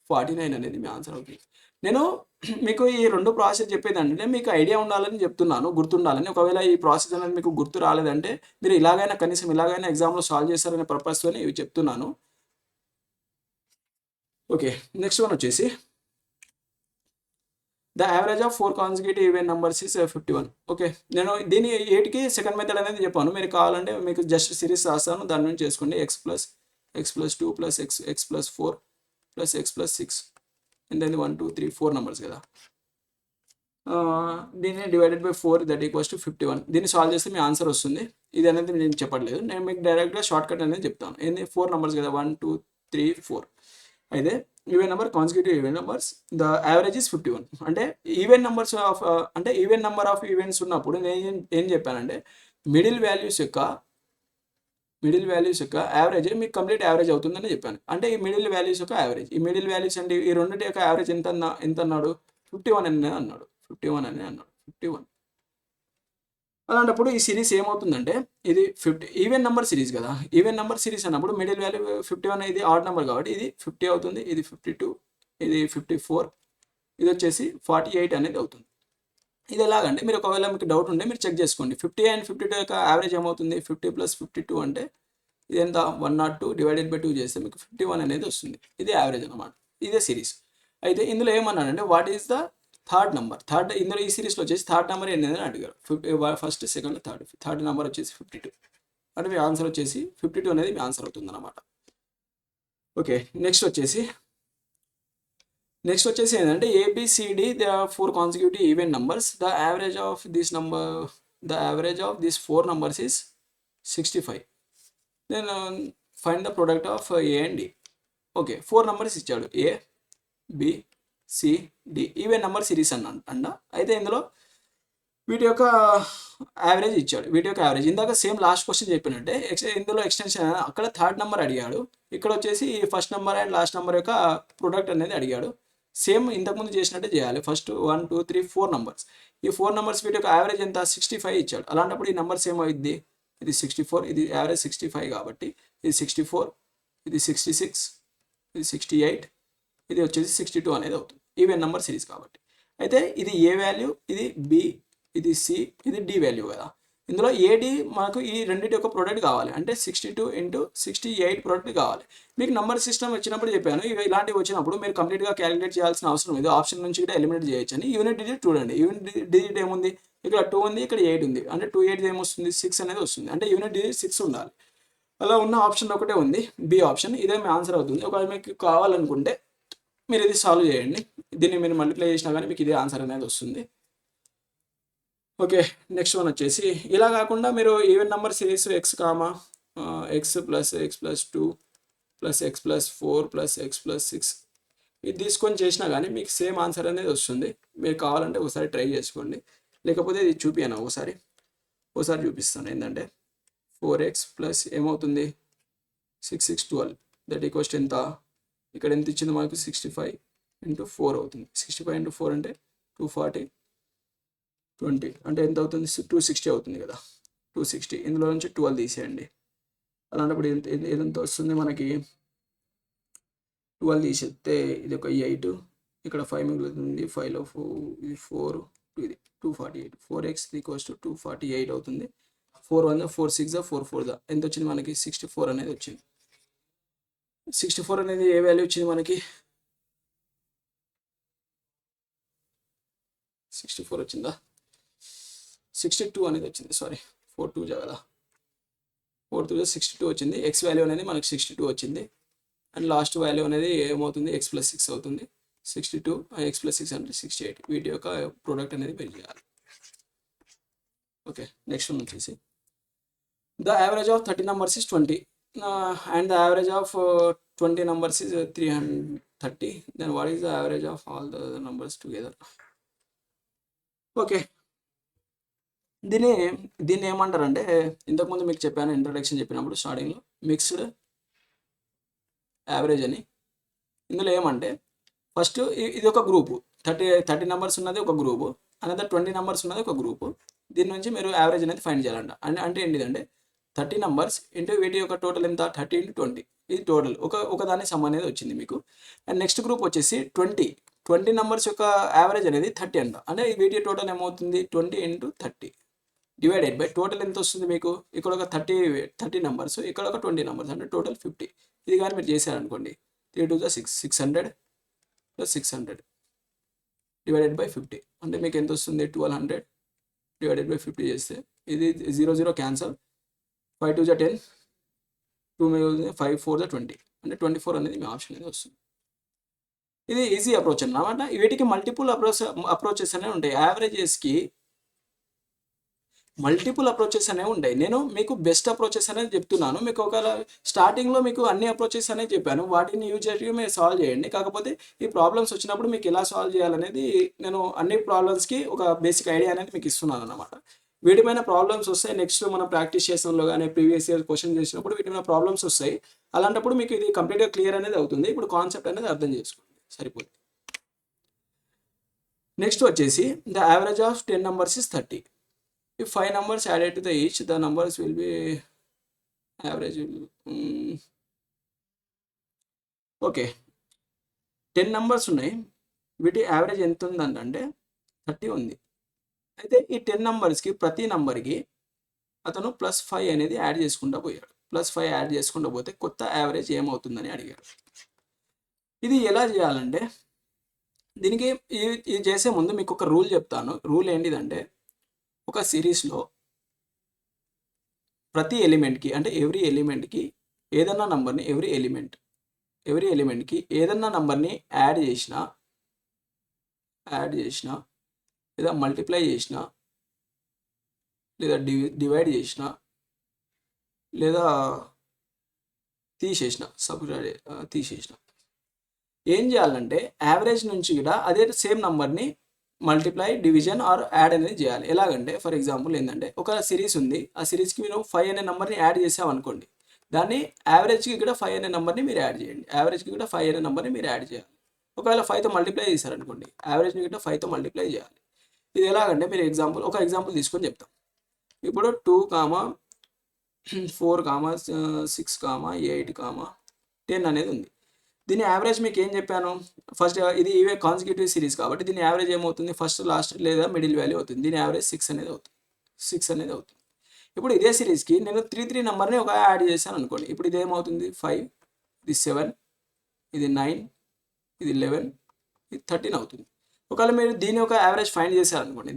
49 అనేది మీ ఆన్సర్ అవుతుంది. నేను మీకు ఈ 2 ప్రాసెస్ చెప్పేదంటే మీకు ఐడియా ఉండాలని చెప్తున్నాను, గుర్తుండాలని. ఒకవేళ ఈ ప్రాసెస్ అనేది మీకు గుర్తు రాలేదంటే మీరు కనీసం ఇలాగైనా ఎగ్జామ్లో సాల్వ్ చేస్తారనే పర్పస్తో ఇవి చెప్తున్నాను. ఓకే, నెక్స్ట్ వన్ వచ్చేసి the average of 4 consecutive even numbers is 51. Okay, నేను దీని 8కి సెకండ్ మెథడ్ అనేది చెప్పాను. మీరు కావాలంటే మీకు జస్ట్ సిరీస్ రాస్తాను, దాని నుంచి చేసుకోండి. X plus 2 plus X plus 4 plus X plus 6 ఎంత? 1 2 3 4 నెంబర్స్ కదా. దీన్ని divided by 4 that equals to 51. దీన్ని సాల్వ్ చేస్తే మీ ఆన్సర్ వస్తుంది. ఇది అనేది నేను చెప్పట్లేదు, నేను మీకు డైరెక్ట్గా షార్ట్ కట్ అనేది చెప్తాను. ఏంది 4 నెంబర్స్ కదా, 1 2 3 4. అయితే even number consecutive even numbers the average is 51. అంటే ఈవెన్ నెంబర్స్ ఆఫ్ అంటే ఈవెన్ నెంబర్ ఆఫ్ ఈవెంట్స్ ఉన్నప్పుడు నేను ఏం చెప్పానంటే మిడిల్ వాల్యూస్ యొక్క యావరేజ్ మీకు కంప్లీట్ యావరేజ్ అవుతుందని చెప్పాను. అంటే ఈ మిడిల్ వాల్యూస్ యొక్క యావరేజ్, ఈ మిడిల్ వాల్యూస్ అంటే ఈ రెండింటి యొక్క యావరేజ్ ఎంత అన్నాడు, 51 అని అన్నాడు. 51. అలాంటప్పుడు ఈ సిరీస్ ఏమవుతుందంటే ఇది ఈవెన్ నెంబర్ సిరీస్ కదా, ఈవెన్ నెంబర్ సిరీస్ అన్నప్పుడు మిడిల్ వాల్యూ 51, ఇది ఆడ్ నెంబర్ కాబట్టి ఇది 50 అవుతుంది, ఇది 52, ఇది 54, ఇది వచ్చేసి 48 అనేది అవుతుంది. ఇది ఎలాగంటే మీరు ఒకవేళ మీకు డౌట్ ఉంటే మీరు చెక్ చేసుకోండి. 50 అండ్ 52 యొక్క యావరేజ్ ఏమవుతుంది, 50 + 52 అంటే ఇది ఎంత, 102 డివైడెడ్ బై 2 చేస్తే మీకు 51 అనేది వస్తుంది. ఇది యావరేజ్ అనమాట, ఇదే సిరీస్. అయితే ఇందులో ఏమన్నానంటే what is the third number, ఇందులో ఈ సిరీస్లో వచ్చేసి థర్డ్ నెంబర్ ఏంటని అడిగారు. ఫస్ట్ సెకండ్ థర్డ్ నెంబర్ వచ్చేసి 52. అంటే మీ ఆన్సర్ వచ్చేసి 52 అనేది మీ ఆన్సర్ అవుతుంది అనమాట. ఓకే, నెక్స్ట్ వచ్చేసి ఏంటంటే ABCD they are 4 consecutive even numbers, the average of this 4 numbers is 65. Then find the product of A and D. Okay, 4 numbers ఇచ్చాడు, ABCD ఈవెన్ నెంబర్ సిరీస్ అంట. అయితే ఇందులో వీటి యొక్క యావరేజ్ ఇచ్చాడు, ఇందాక సేమ్ లాస్ట్ క్వశ్చన్ చెప్పినట్టే ఇందులో ఎక్స్టెన్షన్ అక్కడ థర్డ్ నెంబర్ అడిగాడు, ఇక్కడ వచ్చేసి first number and last number యొక్క ప్రొడక్ట్ అనేది అడిగాడు. సేమ్ ఇంతకుముందు చేసినట్టే చేయాలి. ఫస్ట్ 1 2 3 4 నెంబర్స్, ఈ 4 నెంబర్స్ వీటి యొక్క యావరేజ్ ఎంత, 65 ఇచ్చాడు. అలాంటప్పుడు ఈ నెంబర్స్ ఏమవుద్ది, ఇది 64, ఇది యావరేజ్ 65 కాబట్టి ఇది 64, ఇది 66, ఇది 68, ఇది వచ్చేసి 62 అనేది అవుతుంది ఈవెన్ నెంబర్ సిరీస్ కాబట్టి. అయితే ఇది ఏ వాల్యూ, ఇది బి, ఇది సి, ఇది డి వాల్యూ కదా. ఇందులో ఏడి మనకు ఈ రెండింటి యొక్క ప్రోడక్ట్ కావాలి, అంటే 62 × 68 ప్రోడక్ట్ కావాలి. మీకు నెంబర్ సిస్టమ్ వచ్చినప్పుడు చెప్పాను, ఇక ఇలాంటివి వచ్చినప్పుడు మీరు కంప్లీట్గా క్యాలిక్యులేట్ చేయాల్సిన అవసరం లేదు, ఆప్షన్ నుంచి కూడా ఎలిమినేట్ చేయొచ్చు అని. యూనిట్ డిజిట్ చూడండి, యూనిట్ డిజిట్ ఏముంది, ఇక్కడ 2 ఉంది, ఇక్కడ 8 ఉంది, అంటే 2 8 ఏమొస్తుంది, 6 అనేది వస్తుంది. అంటే యూనిట్ డిజిట్ 6 ఉండాలి. అలా ఉన్న ఆప్షన్ ఒకటే ఉంది, బి ఆప్షన్. ఇదే మీ ఆన్సర్ అవుతుంది. ఒకవేళ మీకు కావాలనుకుంటే మీరు ఇది సాల్వ్ చేయండి, దీన్ని మీరు మల్టిప్లై చేసినా కానీ మీకు ఇదే ఆన్సర్ అనేది వస్తుంది. ఓకే, నెక్స్ట్ వన్ వచ్చేసి ఇలా కాకుండా మీరు even number series x, x + x + 2 + x + 4 + x + 6 ఇది తీసుకొని చేసినా కానీ మీకు సేమ్ ఆన్సర్ అనేది వస్తుంది. మీరు కావాలంటే ఒకసారి ట్రై చేసుకోండి, లేకపోతే ఇది చూపియాను ఒకసారి చూపిస్తాను. ఏంటంటే 4x + ఏమవుతుంది, 6 6 12 దట్ ఈక్వల్స్ ఎంత, ఇక్కడ ఎంత ఇచ్చింది మనకు 65 × 4 అవుతుంది. 65 × 4 అంటే 240, 20 అంటే ఎంత అవుతుంది, 260 అవుతుంది కదా, 260. ఇందులో నుంచి 12 తీసేయండి. అలాంటప్పుడు ఎంత వస్తుంది మనకి, 12 తీసేస్తే ఇది ఒక 8, ఇక్కడ 5 మిగులుతుంది, 5లో ఇది 4, ఇది 248. 4x = 248 అవుతుంది. 4 1 4 6 4 4 ఎంత వచ్చింది మనకి, 64 అనేది వచ్చింది. 64 అనేది ఏ వాల్యూ వచ్చింది మనకి, 64 వచ్చిందా, 62 అనేది వచ్చింది. సారీ 4 2 కదా, 4 2 62 వచ్చింది. ఎక్స్ వాల్యూ అనేది మనకి 62 వచ్చింది. అండ్ లాస్ట్ వాల్యూ అనేది ఏమవుతుంది, x + 6 అవుతుంది. 62 x + 6 అంటే 68. వీటి యొక్క ప్రోడక్ట్ అనేది బయట చేయాలి. ఓకే, నెక్స్ట్ వన్ వచ్చేసి the average of 30 numbers is 20 and the average of 20 numbers is 330. Then what is the average of all the numbers together. Okay, దీన్ని ఏమంటారంటే ఇంతకుముందు మీకు చెప్పాను, ఇంట్రడక్షన్ చెప్పినప్పుడు స్టార్టింగ్లో మిక్స్డ్ యావరేజ్ అని. ఇందులో ఏమంటే ఫస్ట్ ఇది ఒక గ్రూపు, 30 నెంబర్స్ ఉన్నది ఒక గ్రూపు, అనదర్ 20 నెంబర్స్ ఉన్నది ఒక గ్రూపు. దీని నుంచి మీరు యావరేజ్ అనేది ఫైండ్ చేయాలంట. అంటే ఏంటిదంటే 30 నెంబర్స్ ఇంటూ వీటి యొక్క టోటల్ ఎంత, 30 × 20, ఇది టోటల్ ఒక దాని సమ్ అనేది వచ్చింది మీకు. అండ్ నెక్స్ట్ గ్రూప్ వచ్చేసి 20 నెంబర్స్ యొక్క యావరేజ్ అనేది 30 అంట. అంటే వీటి టోటల్ ఏమవుతుంది, 20 × 30 డివైడెడ్ బై టోటల్ ఎంత వస్తుంది మీకు, ఇక్కడ ఒక 30 నెంబర్స్, ఇక్కడ ఒక 20 నెంబర్స్, అంటే టోటల్ 50. ఇది కానీ మీరు చేశారనుకోండి, 3 2 6 600 + 600 డివైడెడ్ బై 50 అంటే మీకు ఎంత వస్తుంది, 1200 డివైడెడ్ బై 50 చేస్తే ఇది 0 0 క్యాన్సల్, 5 2 10, 2 5 4 20 అంటే 24 అనేది మీ ఆప్షన్ అనేది వస్తుంది. ఇది ఈజీ అప్రోచ్ అన్నమాట. వీటికి మల్టిపుల్ అప్రోచెస్ అనేవి ఉంటాయి. యావరేజెస్‌కి మల్టిపుల్ అప్రోచెస్ అనేవి ఉంటాయి. నేను మీకు బెస్ట్ అప్రోచెస్ అనేది చెప్తున్నాను. మీకు ఒకవేళ స్టార్టింగ్‌లో మీకు అన్ని అప్రోచెస్ అనేవి చెప్పాను. వాటిని యూజ్ చేసి మీరు సాల్వ్ చేయండి. కాకపోతే ఈ ప్రాబ్లమ్స్ వచ్చినప్పుడు మీకు ఎలా సాల్వ్ చేయాలనేది నేను అన్ని ప్రాబ్లమ్స్‌కి ఒక బేసిక్ ఐడియా అనేది మీకు ఇస్తున్నానన్నమాట. వీటి మీద ప్రాబ్లమ్స్ వస్తాయి. నెక్స్ట్ మనం ప్రాక్టీస్ చేసినలో గాని, ప్రీవియస్ ఇయర్ క్వెషన్ చేసినప్పుడు వీటి మీద ప్రాబ్లమ్స్ వస్తాయి. అలాంటప్పుడు మీకు ఇది కంప్లీట్‌గా క్లియర్ అనేది అవుతుంది. ఇప్పుడు కాన్సెప్ట్ అనేది అర్థం చేసుకోండి. సరిపోతుంది. నెక్స్ట్ వచ్చేసి the average of 10 numbers is 30. If 5 numbers added to the each, the numbers will be average. Okay, 10 numbers ఉన్నాయి. వీటి యావరేజ్ ఎంత ఉందంటే 30 ఉంది. అయితే ఈ 10 నంబర్స్కి ప్రతి నంబర్కి అతను +5 అనేది యాడ్ చేసుకుంటూ పోయాడు. +5 యాడ్ చేసుకుంటూ పోతే కొత్త యావరేజ్ ఏమవుతుందని అడిగాడు. ఇది ఎలా చేయాలంటే దీనికి ఇది చేసే ముందు మీకు ఒక రూల్ చెప్తాను. రూల్ ఏంటిదంటే ఒక సిరీస్లో ప్రతి ఎలిమెంట్కి అంటే ఎవ్రీ ఎలిమెంట్కి ఏదన్నా నంబర్ని ఎవ్రీ ఎలిమెంట్కి ఏదన్నా నంబర్ని యాడ్ చేసినా లేదా మల్టిప్లై చేసినా లేదా డివైడ్ చేసినా లేదా తీసేసిన ఏం చేయాలంటే యావరేజ్ నుంచి కూడా అదే సేమ్ నంబర్ని మల్టిప్లై, డివిజన్ ఆర్ యాడ్ అనేది చేయాలి. ఎలాగంటే ఫర్ ఎగ్జాంపుల్ ఏంటంటే ఒక సిరీస్ ఉంది. ఆ సిరీస్కి మీరు 5 అనే నెంబర్ని యాడ్ చేసామనుకోండి. దాన్ని యావరేజ్కి కూడా 5 అనే నెంబర్ని మీరు యాడ్ చేయండి. యావరేజ్కి కూడా 5 అనే నెంబర్ని మీరు యాడ్ చేయాలి. ఒకవేళ 5తో మల్టిప్లై చేశారనుకోండి, యావరేజ్ని కూడా 5తో మల్టిప్లై చేయాలి. ఇది ఎలాగంటే మీరు ఒక ఎగ్జాంపుల్ తీసుకొని చెప్తాం. ఇప్పుడు 2, 4, 6, 8, 10 అనేది ఉంది. దీని యావరేజ్ మీకు ఏం చెప్పాను? ఫస్ట్ ఇది ఇవే కాన్సిక్యూటివ్ సిరీస్ కాబట్టి దీని యావరేజ్ ఏమవుతుంది? ఫస్ట్, లాస్ట్ లేదా మిడిల్ వాల్యూ అవుతుంది. దీని యావరేజ్ 6 అనేది అవుతుంది. ఇప్పుడు ఇదే సిరీస్కి నేను 3 నెంబర్ని ఒక యాడ్ చేశాను అనుకోండి. ఇప్పుడు ఇది ఏమవుతుంది? 5, ఇది 7, ఇది 9, ఇది 11, ఇది 13 అవుతుంది. ఒకవేళ మీరు దీని ఒక యావరేజ్ ఫైండ్ చేశారనుకోండి.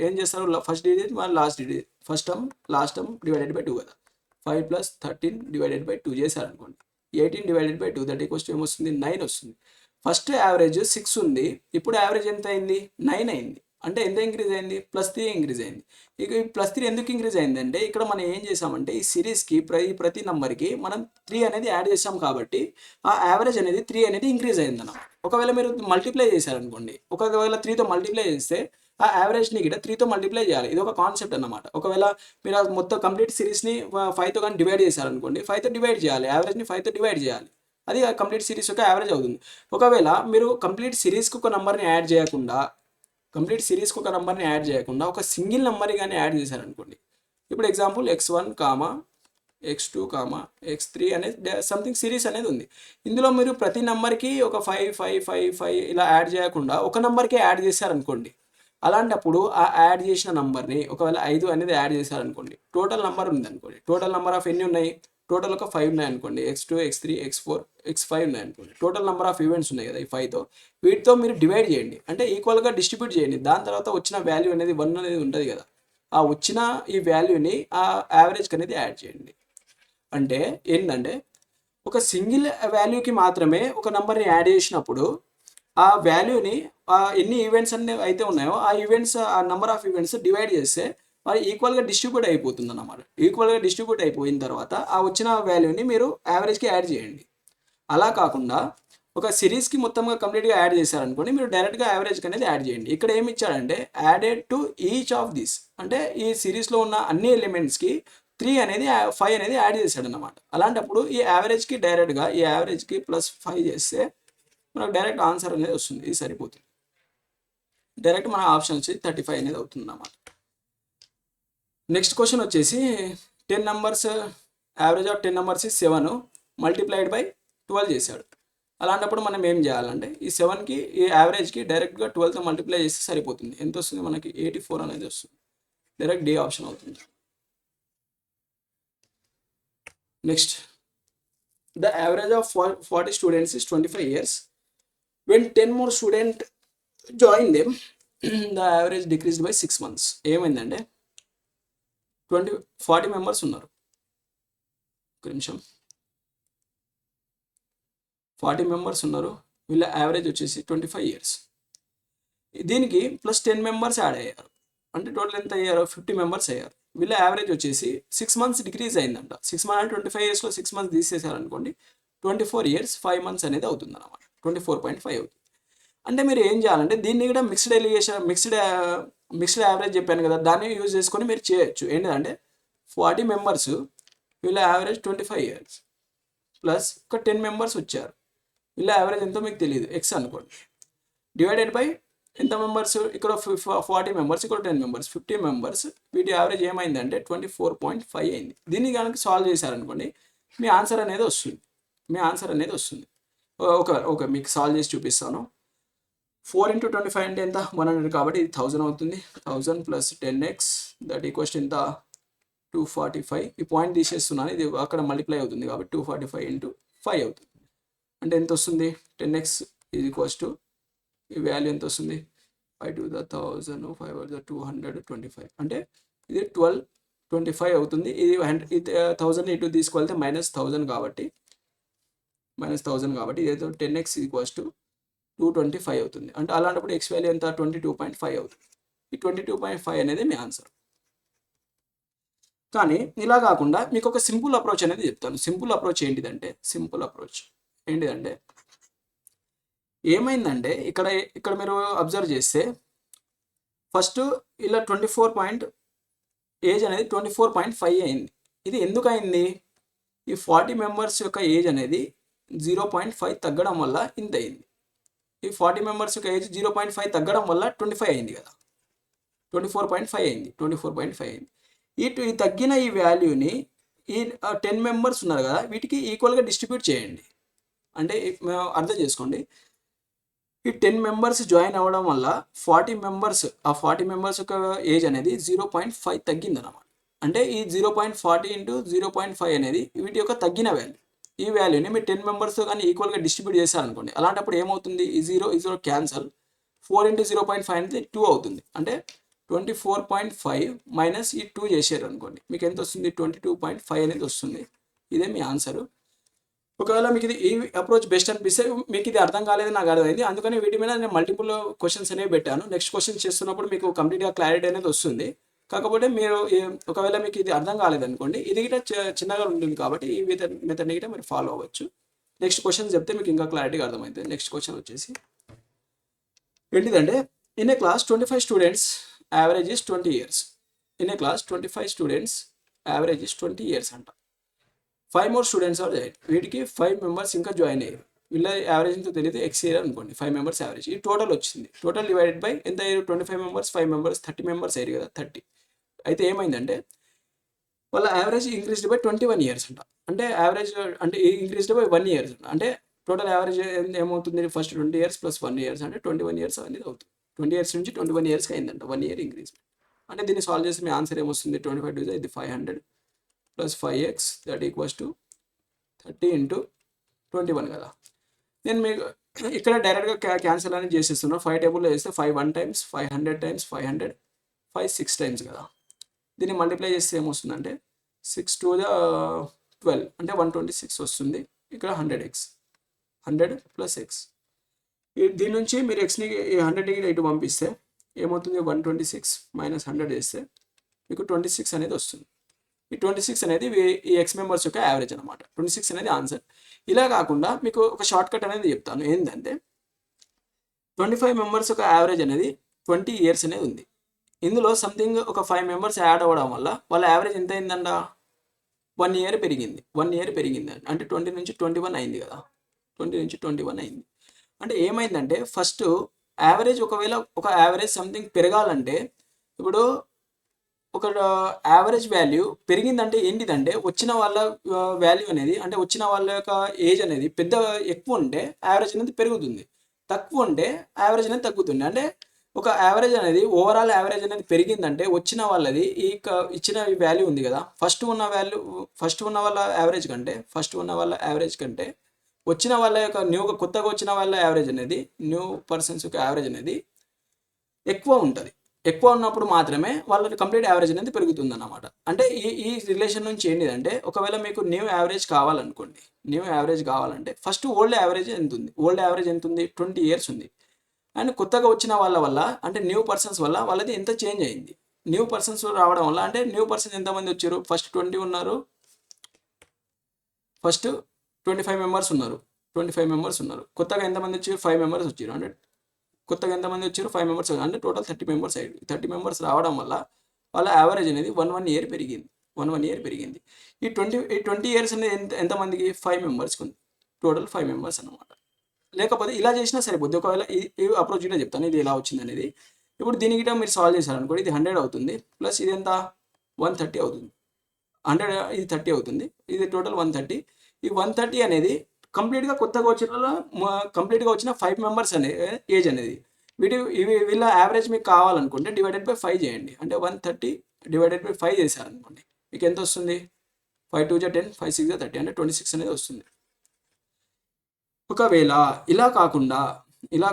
ఏం చేస్తారు? ఫస్ట్ డిజిట్ మరి last digit, first term last term divided by 2 కదా. 5 + 13 డివైడెడ్ బై 2 చేశారనుకోండి. 18 divided by 2 that equals to ఏమొస్తుంది? 9 వస్తుంది. ఫస్ట్ యావరేజ్ 6 ఉంది. ఇప్పుడు యావరేజ్ ఎంత అయింది? 9 అయింది. అంటే ఎంత ఇంక్రీజ్ అయింది? +3 ఇంక్రీజ్ అయింది. ఇక ఈ +3 ఎందుకు ఇంక్రీజ్ అయిందంటే ఇక్కడ మనం ఏం చేసామంటే ఈ సిరీస్కి ప్రతి నెంబర్కి మనం 3 అనేది యాడ్ చేసాం కాబట్టి ఆ యావరేజ్ అనేది 3 అనేది ఇంక్రీజ్ అయిందన్న. ఒకవేళ మీరు మల్టిప్లై చేశారనుకోండి, ఒకవేళ 3తో మల్టిప్లై చేస్తే ఆ యావరేజ్ని కూడా 3తో మల్టిప్లై చేయాలి. ఇది ఒక కాన్సెప్ట్ అన్నమాట. ఒకవేళ మీరు మొత్తం కంప్లీట్ సిరీస్ని 5తో కానీ డివైడ్ చేశారనుకోండి, 5తో డివైడ్ చేయాలి. యావరేజ్ని 5తో డివైడ్ చేయాలి. అది కంప్లీట్ సిరీస్ యొక్క యావరేజ్ అవుతుంది. ఒకవేళ మీరు కంప్లీట్ సిరీస్కి ఒక నెంబర్ని యాడ్ చేయకుండా ఒక సింగిల్ నెంబర్ని కానీ యాడ్ చేశారనుకోండి. ఇప్పుడు ఎగ్జాంపుల్ x1, x2, x3 అనేది సంథింగ్ సిరీస్ అనేది ఉంది. ఇందులో మీరు ప్రతి నెంబర్కి ఒక 5, 5, 5, 5 ఇలా యాడ్ చేయకుండా ఒక నెంబర్కే యాడ్ చేశారనుకోండి. అలాంటప్పుడు ఆ యాడ్ చేసిన నంబర్ని ఒకవేళ 5 అనేది యాడ్ చేశారనుకోండి. టోటల్ నెంబర్ ఉందనుకోండి. టోటల్ నెంబర్ ఆఫ్ ఎన్ని ఉన్నాయి? టోటల్ ఒక 5 ఉన్నాయి అనుకోండి. x2, x3, x4, x5 ఉన్నాయి అనుకోండి. టోటల్ నెంబర్ ఆఫ్ ఈవెంట్స్ ఉన్నాయి కదా ఈ 5తో. వీటితో మీరు డివైడ్ చేయండి. అంటే ఈక్వల్గా డిస్ట్రిబ్యూట్ చేయండి. దాని తర్వాత వచ్చిన వాల్యూ అనేది 1 అనేది ఉంటుంది కదా. ఆ వచ్చిన ఈ వాల్యూని ఆ యావరేజ్కి అనేది యాడ్ చేయండి. అంటే ఏంటంటే ఒక సింగిల్ వాల్యూకి మాత్రమే ఒక నెంబర్ని యాడ్ చేసినప్పుడు ఆ వాల్యూని ఎన్ని ఈవెంట్స్ అన్ని అయితే ఉన్నాయో ఆ నెంబర్ ఆఫ్ ఈవెంట్స్ డివైడ్ చేస్తే అది ఈక్వల్గా డిస్ట్రిబ్యూట్ అయిపోతుంది అన్నమాట. ఈక్వల్గా డిస్ట్రిబ్యూట్ అయిపోయిన తర్వాత ఆ వచ్చిన వాల్యూని మీరు యావరేజ్కి యాడ్ చేయండి. అలా కాకుండా ఒక సిరీస్కి మొత్తంగా కంప్లీట్గా యాడ్ చేశారనుకోండి, మీరు డైరెక్ట్గా యావరేజ్కి అనేది యాడ్ చేయండి. ఇక్కడ ఏమి ఇచ్చాడంటే added to each of this, అంటే ఈ సిరీస్లో ఉన్న అన్ని ఎలిమెంట్స్కి 3 అనేది 5 అనేది యాడ్ చేశాడు అన్నమాట. అలాంటప్పుడు ఈ యావరేజ్కి డైరెక్ట్గా ఈ యావరేజ్కి +5 చేస్తే మనకు డైరెక్ట్ ఆన్సర్ అనేది వస్తుంది. ఇది సరిపోతుంది. డైరెక్ట్ మన ఆప్షన్ వచ్చి 35 అనేది అవుతుంది అన్నమాట. నెక్స్ట్ క్వశ్చన్ వచ్చేసి 10 numbers average of 10 numbers 7 multiplied by 12 చేశాడు. అలాంటప్పుడు మనం ఏం చేయాలంటే ఈ 7కి ఈ యావరేజ్కి డైరెక్ట్గా 12తో మల్టిప్లై చేస్తే సరిపోతుంది. ఎంత వస్తుంది మనకి? 84 అనేది వస్తుంది. డైరెక్ట్ డి ఆప్షన్ అవుతుంది. Next the average of 40 students is 25 years. When 10 more students join them, the average decreased by 6 months. ఏమైందంటే 40 మెంబర్స్ ఉన్నారు. ఒక నిమిషం. 40 మెంబర్స్ ఉన్నారు. వీళ్ళ యావరేజ్ వచ్చేసి 25 ఇయర్స్. దీనికి ప్లస్ 10 మెంబర్స్ యాడ్ అయ్యారు, అంటే టోటల్ ఎంత అయ్యారు, 50 మెంబర్స్ అయ్యారు. వీళ్ళ యావరేజ్ వచ్చేసి 6 మంత్స్ డిక్రీజ్ అయిందంట. 6 మంత్స్ అంటే 25 ఇయర్స్లో 6 మంత్స్ తీసేసారనుకోండి, 24 ఇయర్స్ 5 మంత్స్ అనేది అవుతుంది అనమాట. 24.5 అవుతుంది. అంటే మీరు ఏం చేయాలంటే దీన్ని కూడా మిక్స్డ్ యావరేజ్ చెప్పాను కదా, దాన్ని యూజ్ చేసుకొని మీరు చేయొచ్చు. ఏంటంటే 40 మెంబర్స్, వీళ్ళ యావరేజ్ 25 ఇయర్స్ ప్లస్ ఒక 10 మెంబర్స్ వచ్చారు, వీళ్ళ యావరేజ్ ఎంతో మీకు తెలియదు, ఎక్స్ అనుకోండి, డివైడెడ్ బై ఎంత మెంబర్స్, ఇక్కడ 40 మెంబర్స్, ఇక్కడ 10 మెంబర్స్, 50 మెంబర్స్, వీటి యావరేజ్ ఏమైందంటే 24.5 అయింది. దీన్ని కనుక సాల్వ్ చేశారనుకోండి మీ ఆన్సర్ అనేది వస్తుంది. ఓకే మీకు సాల్వ్ చేసి చూపిస్తాను. 4 into 25 అంటే ఎంత, 100 కాబట్టి ఇది 1000 అవుతుంది. 1000 ప్లస్ 10x దట్ ఈక్వల్స్ ఎంత, 245. ఈ పాయింట్ తీసేస్తున్నాను, ఇది అక్కడ మల్టిప్లై అవుతుంది కాబట్టి 245 into 5 అవుతుంది. అంటే ఎంత వస్తుంది, 10x ఈజ్ ఈక్వల్స్ టు, ఈ వాల్యూ ఎంత వస్తుంది, 5 to the 1000, 5 to the 225, అంటే ఇది 1225 అవుతుంది. ఇది 1000 ఇటు తీసుకెళ్తే -1000 కాబట్టి ఇదైతే 10x ఈక్వల్స్ టు 225 అవుతుంది. అంటే అలాంటప్పుడు ఎక్స్ వాల్యూ ఎంత, 22.5 అవుతుంది. ఈ 22.5 అనేది మీ ఆన్సర్. కానీ ఇలా కాకుండా మీకు ఒక సింపుల్ అప్రోచ్ అనేది చెప్తాను. సింపుల్ అప్రోచ్ ఏంటిదంటే ఏమైందంటే ఇక్కడ మీరు అబ్జర్వ్ చేస్తే ఫస్ట్ ఇలా 24 ఏజ్ అనేది 24.5 అయింది. ఇది ఎందుకు అయింది, ఈ 40 మెంబర్స్ యొక్క ఏజ్ అనేది 0.5 తగ్గడం వల్ల ఇంత అయింది. ఈ 40 మెంబర్స్ యొక్క ఏజ్ 0.5 తగ్గడం వల్ల 25 అయింది కదా, 24.5 అయింది. ఈ తగ్గిన ఈ వాల్యూని ఈ 10 మెంబర్స్ ఉన్నారు కదా, వీటికి ఈక్వల్గా డిస్ట్రిబ్యూట్ చేయండి. అంటే అర్థం చేసుకోండి, ఈ 10 మెంబర్స్ జాయిన్ అవ్వడం వల్ల 40 మెంబర్స్ యొక్క ఏజ్ అనేది 0.5 తగ్గింది అన్నమాట. అంటే ఈ 0.40 into 0.5 అనేది వీటి యొక్క తగ్గిన వాల్యూ. ఈ వాల్యూని మీరు 10 మెంబర్స్తో కానీ ఈక్వల్గా డిస్ట్రిబ్యూట్ చేశారనుకోండి, అలాంటప్పుడు ఏమవుతుంది, ఈ 0 క్యాన్సల్, 4 into 0.5 అనేది 2 అవుతుంది. అంటే 24.5 మైనస్ ఈ 2 చేశారు అనుకోండి, మీకు ఎంత వస్తుంది, 22.5 అనేది వస్తుంది. ఇదే మీ ఆన్సరు. ఒకవేళ మీకు ఇది ఈ అప్రోచ్ బెస్ట్ అనిపిస్తే, మీకు ఇది అర్థం కాలేదు నాకు అర్థమైంది, అందుకని వీటి మీద నేను మల్టిపుల్ క్వశ్చన్స్ అనేవి పెట్టాను. నెక్స్ట్ క్వశ్చన్ చేస్తున్నప్పుడు మీకు కంప్లీట్గా క్లారిటీ అనేది వస్తుంది. కాకపోతే మీరు ఒకవేళ మీకు ఇది అర్థం కాలేదనుకోండి, ఇది గిట్ట చిన్నగా ఉంటుంది కాబట్టి ఈ మెథడ్ని గిట్ట మీరు ఫాలో అవ్వచ్చు. నెక్స్ట్ క్వశ్చన్ చెప్తే మీకు ఇంకా క్లారిటీగా అర్థమవుతుంది. నెక్స్ట్ క్వశ్చన్ వచ్చేసి ఏంటిదంటే, in a class 25 students average is 20 years. In a class 25 students average is 20 years అంట. 5 more స్టూడెంట్స్ ఆర్ జాయిన్. వీటికి 5 మెంబర్స్ ఇంకా జాయిన్ అయ్యారు. వీళ్ళ యావరేజ్ ఎంతో తెలియదు, ఎక్స్ ఇయర్ అనుకోండి, 5 మెంబర్స్ యావరేజ్. ఈ టోటల్ వచ్చింది. టోటల్ డివైడెడ్ బై ఎంత అయ్యారు, 25 మెంబర్స్, 5 మెంబర్స్, 30 మెంబర్స్ అయ్యారు కదా, 30. అయితే ఏమైందంటే వాళ్ళ యావరేజ్ ఇంక్రీస్డ్ బై 21 ఇయర్స్ అంట. అంటే యావరేజ్ అంటే ఇంక్రీస్డ్ బై 1 ఇయర్స్ అంట. అంటే టోటల్ యావరేజ్ ఏమవుతుంది, ఫస్ట్ 20 ఇయర్స్ ప్లస్ 1 ఇయర్స్ అంటే 21 ఇయర్స్ అనేది అవుతుంది. 20 ఇయర్స్ నుంచి 21 ఇయర్స్కి అయిందంట, 1 ఇయర్ ఇంక్రీజ్. అంటే దీన్ని సాల్వ్ చేసి మీ ఆన్సర్ ఏమొస్తుంది, 25 డివైడ్ ఇది 500 plus 5x that equals to 30 into 21 కదా. నేను మీకు ఇక్కడ డైరెక్ట్గా క్యాన్సిల్ అనేది చేసేస్తున్నాను. 5 టేబుల్లో వేస్తే 5 1 times, 500 times, 500, 5 6 times కదా. దీన్ని మల్టిప్లై చేస్తే ఏమొస్తుందంటే 6 to the 12 అంటే 126 వస్తుంది. ఇక్కడ 100x, 100 ప్లస్ x. దీని నుంచి మీరు ఎక్స్ని 100కి ఇటు పంపిస్తే ఏమవుతుంది, 126 మైనస్ 100 వేస్తే మీకు 26 అనేది వస్తుంది. ఈ 26 అనేది ఈ ఎక్స్ మెంబర్స్ యొక్క యావరేజ్ అనమాట. 26 అనేది ఆన్సర్. ఇలా కాకుండా మీకు ఒక షార్ట్ కట్ అనేది చెప్తాను. ఏంటంటే 25 మెంబర్స్ యొక్క యావరేజ్ అనేది 20 ఇయర్స్ అనేది ఉంది. ఇందులో సంథింగ్ ఒక 5 మెంబర్స్ యాడ్ అవ్వడం వల్ల వాళ్ళ యావరేజ్ ఎంత అయిందంట, 1 ఇయర్ పెరిగింది. 1 ఇయర్ పెరిగింది అంటే 20 నుంచి 21 అయింది కదా, 20 నుంచి 21 అయింది. అంటే ఏమైందంటే ఫస్ట్ యావరేజ్, ఒకవేళ ఒక యావరేజ్ సంథింగ్ పెరగాలంటే, ఇప్పుడు ఒక యావరేజ్ వాల్యూ పెరిగిందంటే ఏంటిదంటే వచ్చిన వాళ్ళ వాల్యూ అనేది, అంటే వచ్చిన వాళ్ళ యొక్క ఏజ్ అనేది ఎక్కువ ఉంటే యావరేజ్ అనేది పెరుగుతుంది, తక్కువ ఉంటే యావరేజ్ అనేది తగ్గుతుంది. అంటే ఒక యావరేజ్ అనేది ఓవరాల్ యావరేజ్ అనేది పెరిగిందంటే వచ్చిన వాళ్ళది ఇచ్చిన వాల్యూ ఉంది కదా, ఫస్ట్ ఉన్న వాళ్ళ యావరేజ్ కంటే వచ్చిన వాళ్ళ యొక్క కొత్తగా వచ్చిన వాళ్ళ యావరేజ్ అనేది, న్యూ పర్సన్స్ యొక్క యావరేజ్ అనేది ఎక్కువ ఉంటుంది. ఎక్కువ ఉన్నప్పుడు మాత్రమే వాళ్ళ కంప్లీట్ యావరేజ్ అనేది పెరుగుతుంది అన్నమాట. అంటే ఈ రిలేషన్ నుంచి ఏంటిదంటే ఒకవేళ మీకు న్యూ యావరేజ్ కావాలనుకోండి, న్యూ యావరేజ్ కావాలంటే ఫస్ట్ ఓల్డ్ యావరేజ్ ఎంత ఉంది, ఓల్డ్ యావరేజ్ ఎంత ఉంది, 20 ఇయర్స్ ఉంది. అండ్ కొత్తగా వచ్చిన వాళ్ళ వల్ల అంటే న్యూ పర్సన్స్ వల్ల వాళ్ళది ఎంత చేంజ్ అయింది. న్యూ పర్సన్స్ రావడం వల్ల అంటే న్యూ పర్సన్స్ ఎంతమంది వచ్చారు, ఫస్ట్ 20 ఉన్నారు, ఫస్ట్ 25 మెంబర్స్ ఉన్నారు, 25 మెంబర్స్ ఉన్నారు. కొత్తగా ఎంతమంది వచ్చారు, 5 మెంబర్స్ వచ్చారు. అంటే కొత్తగా ఎంతమంది వచ్చారు, 5 మెంబర్స్, అంటే టోటల్ 30 మెంబర్స్ అయ్యారు. 30 మెంబర్స్ రావడం వల్ల వాళ్ళ యావరేజ్ అనేది 1 ఇయర్ పెరిగింది, 1 ఇయర్ పెరిగింది. ఈ 20 ఇయర్స్ అనేది ఎంతమందికి, 5 మెంబర్స్కి ఉంది. టోటల్ 5 మెంబర్స్ అనమాట. లేకపోతే ఇలా చేసినా సరిపోద్ది. ఒకవేళ ఈ అప్రోచ్ కూడా చెప్తాను ఇది ఎలా వచ్చింది అనేది. ఇప్పుడు దీనికి గిట్ట మీరు సాల్వ్ చేశారనుకోండి, ఇది 100 అవుతుంది, ప్లస్ ఇది ఎంత 130 అవుతుంది. 100 ఇది 30 అవుతుంది, ఇది టోటల్ 130. ఈ 130 అనేది కంప్లీట్గా కొత్తగా కంప్లీట్గా వచ్చిన 5 మెంబర్స్ అనే ఏజ్ అనేది. వీళ్ళ యావరేజ్ మీకు కావాలనుకుంటే డివైడెడ్ బై 5 చేయండి. అంటే 130 డివైడెడ్ బై 5 చేశారనుకోండి, మీకు ఎంత వస్తుంది, 5 2 10, 5 6 30, అంటే 26 అనేది వస్తుంది. ఒకవేళ ఇలా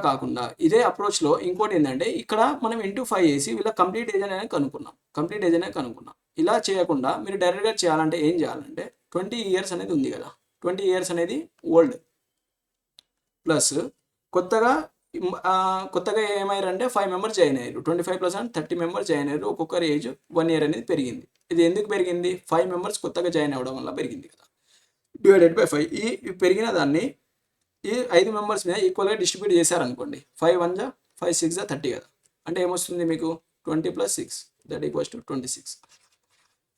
కాకుండా ఇదే అప్రోచ్లో ఇంకోటి ఏంటంటే ఇక్కడ మనం ఇంటూ 5 వేసి వీళ్ళ కంప్లీట్ ఏజ్ అనేది కనుక్కున్నాం. ఇలా చేయకుండా మీరు డైరెక్ట్గా చేయాలంటే ఏం చేయాలంటే 20 ఇయర్స్ అనేది ఉంది కదా, 20 ఇయర్స్ అనేది ఓల్డ్, ప్లస్ కొత్తగా ఏమయ్యారంటే 5 మెంబర్స్ జాయిన్ అయ్యారు. 25 ప్లస్ 30 మెంబర్స్ జాయిన్ అయ్యారు. ఒక్కొక్కరి ఏజ్ 1 ఇయర్ అనేది పెరిగింది. ఇది ఎందుకు పెరిగింది, 5 మెంబర్స్ కొత్తగా జాయిన్ అవ్వడం వల్ల పెరిగింది కదా. డివైడెడ్ బై 5, ఈ పెరిగిన దాన్ని ఈ 5 మెంబర్స్ మీద ఈక్వల్గా డిస్ట్రిబ్యూట్ చేశారనుకోండి, 5 1 జా 5 6 జా 30 కదా. అంటే ఏమొస్తుంది మీకు 20 + 6 దట్ ఈక్వల్స్ టు 26.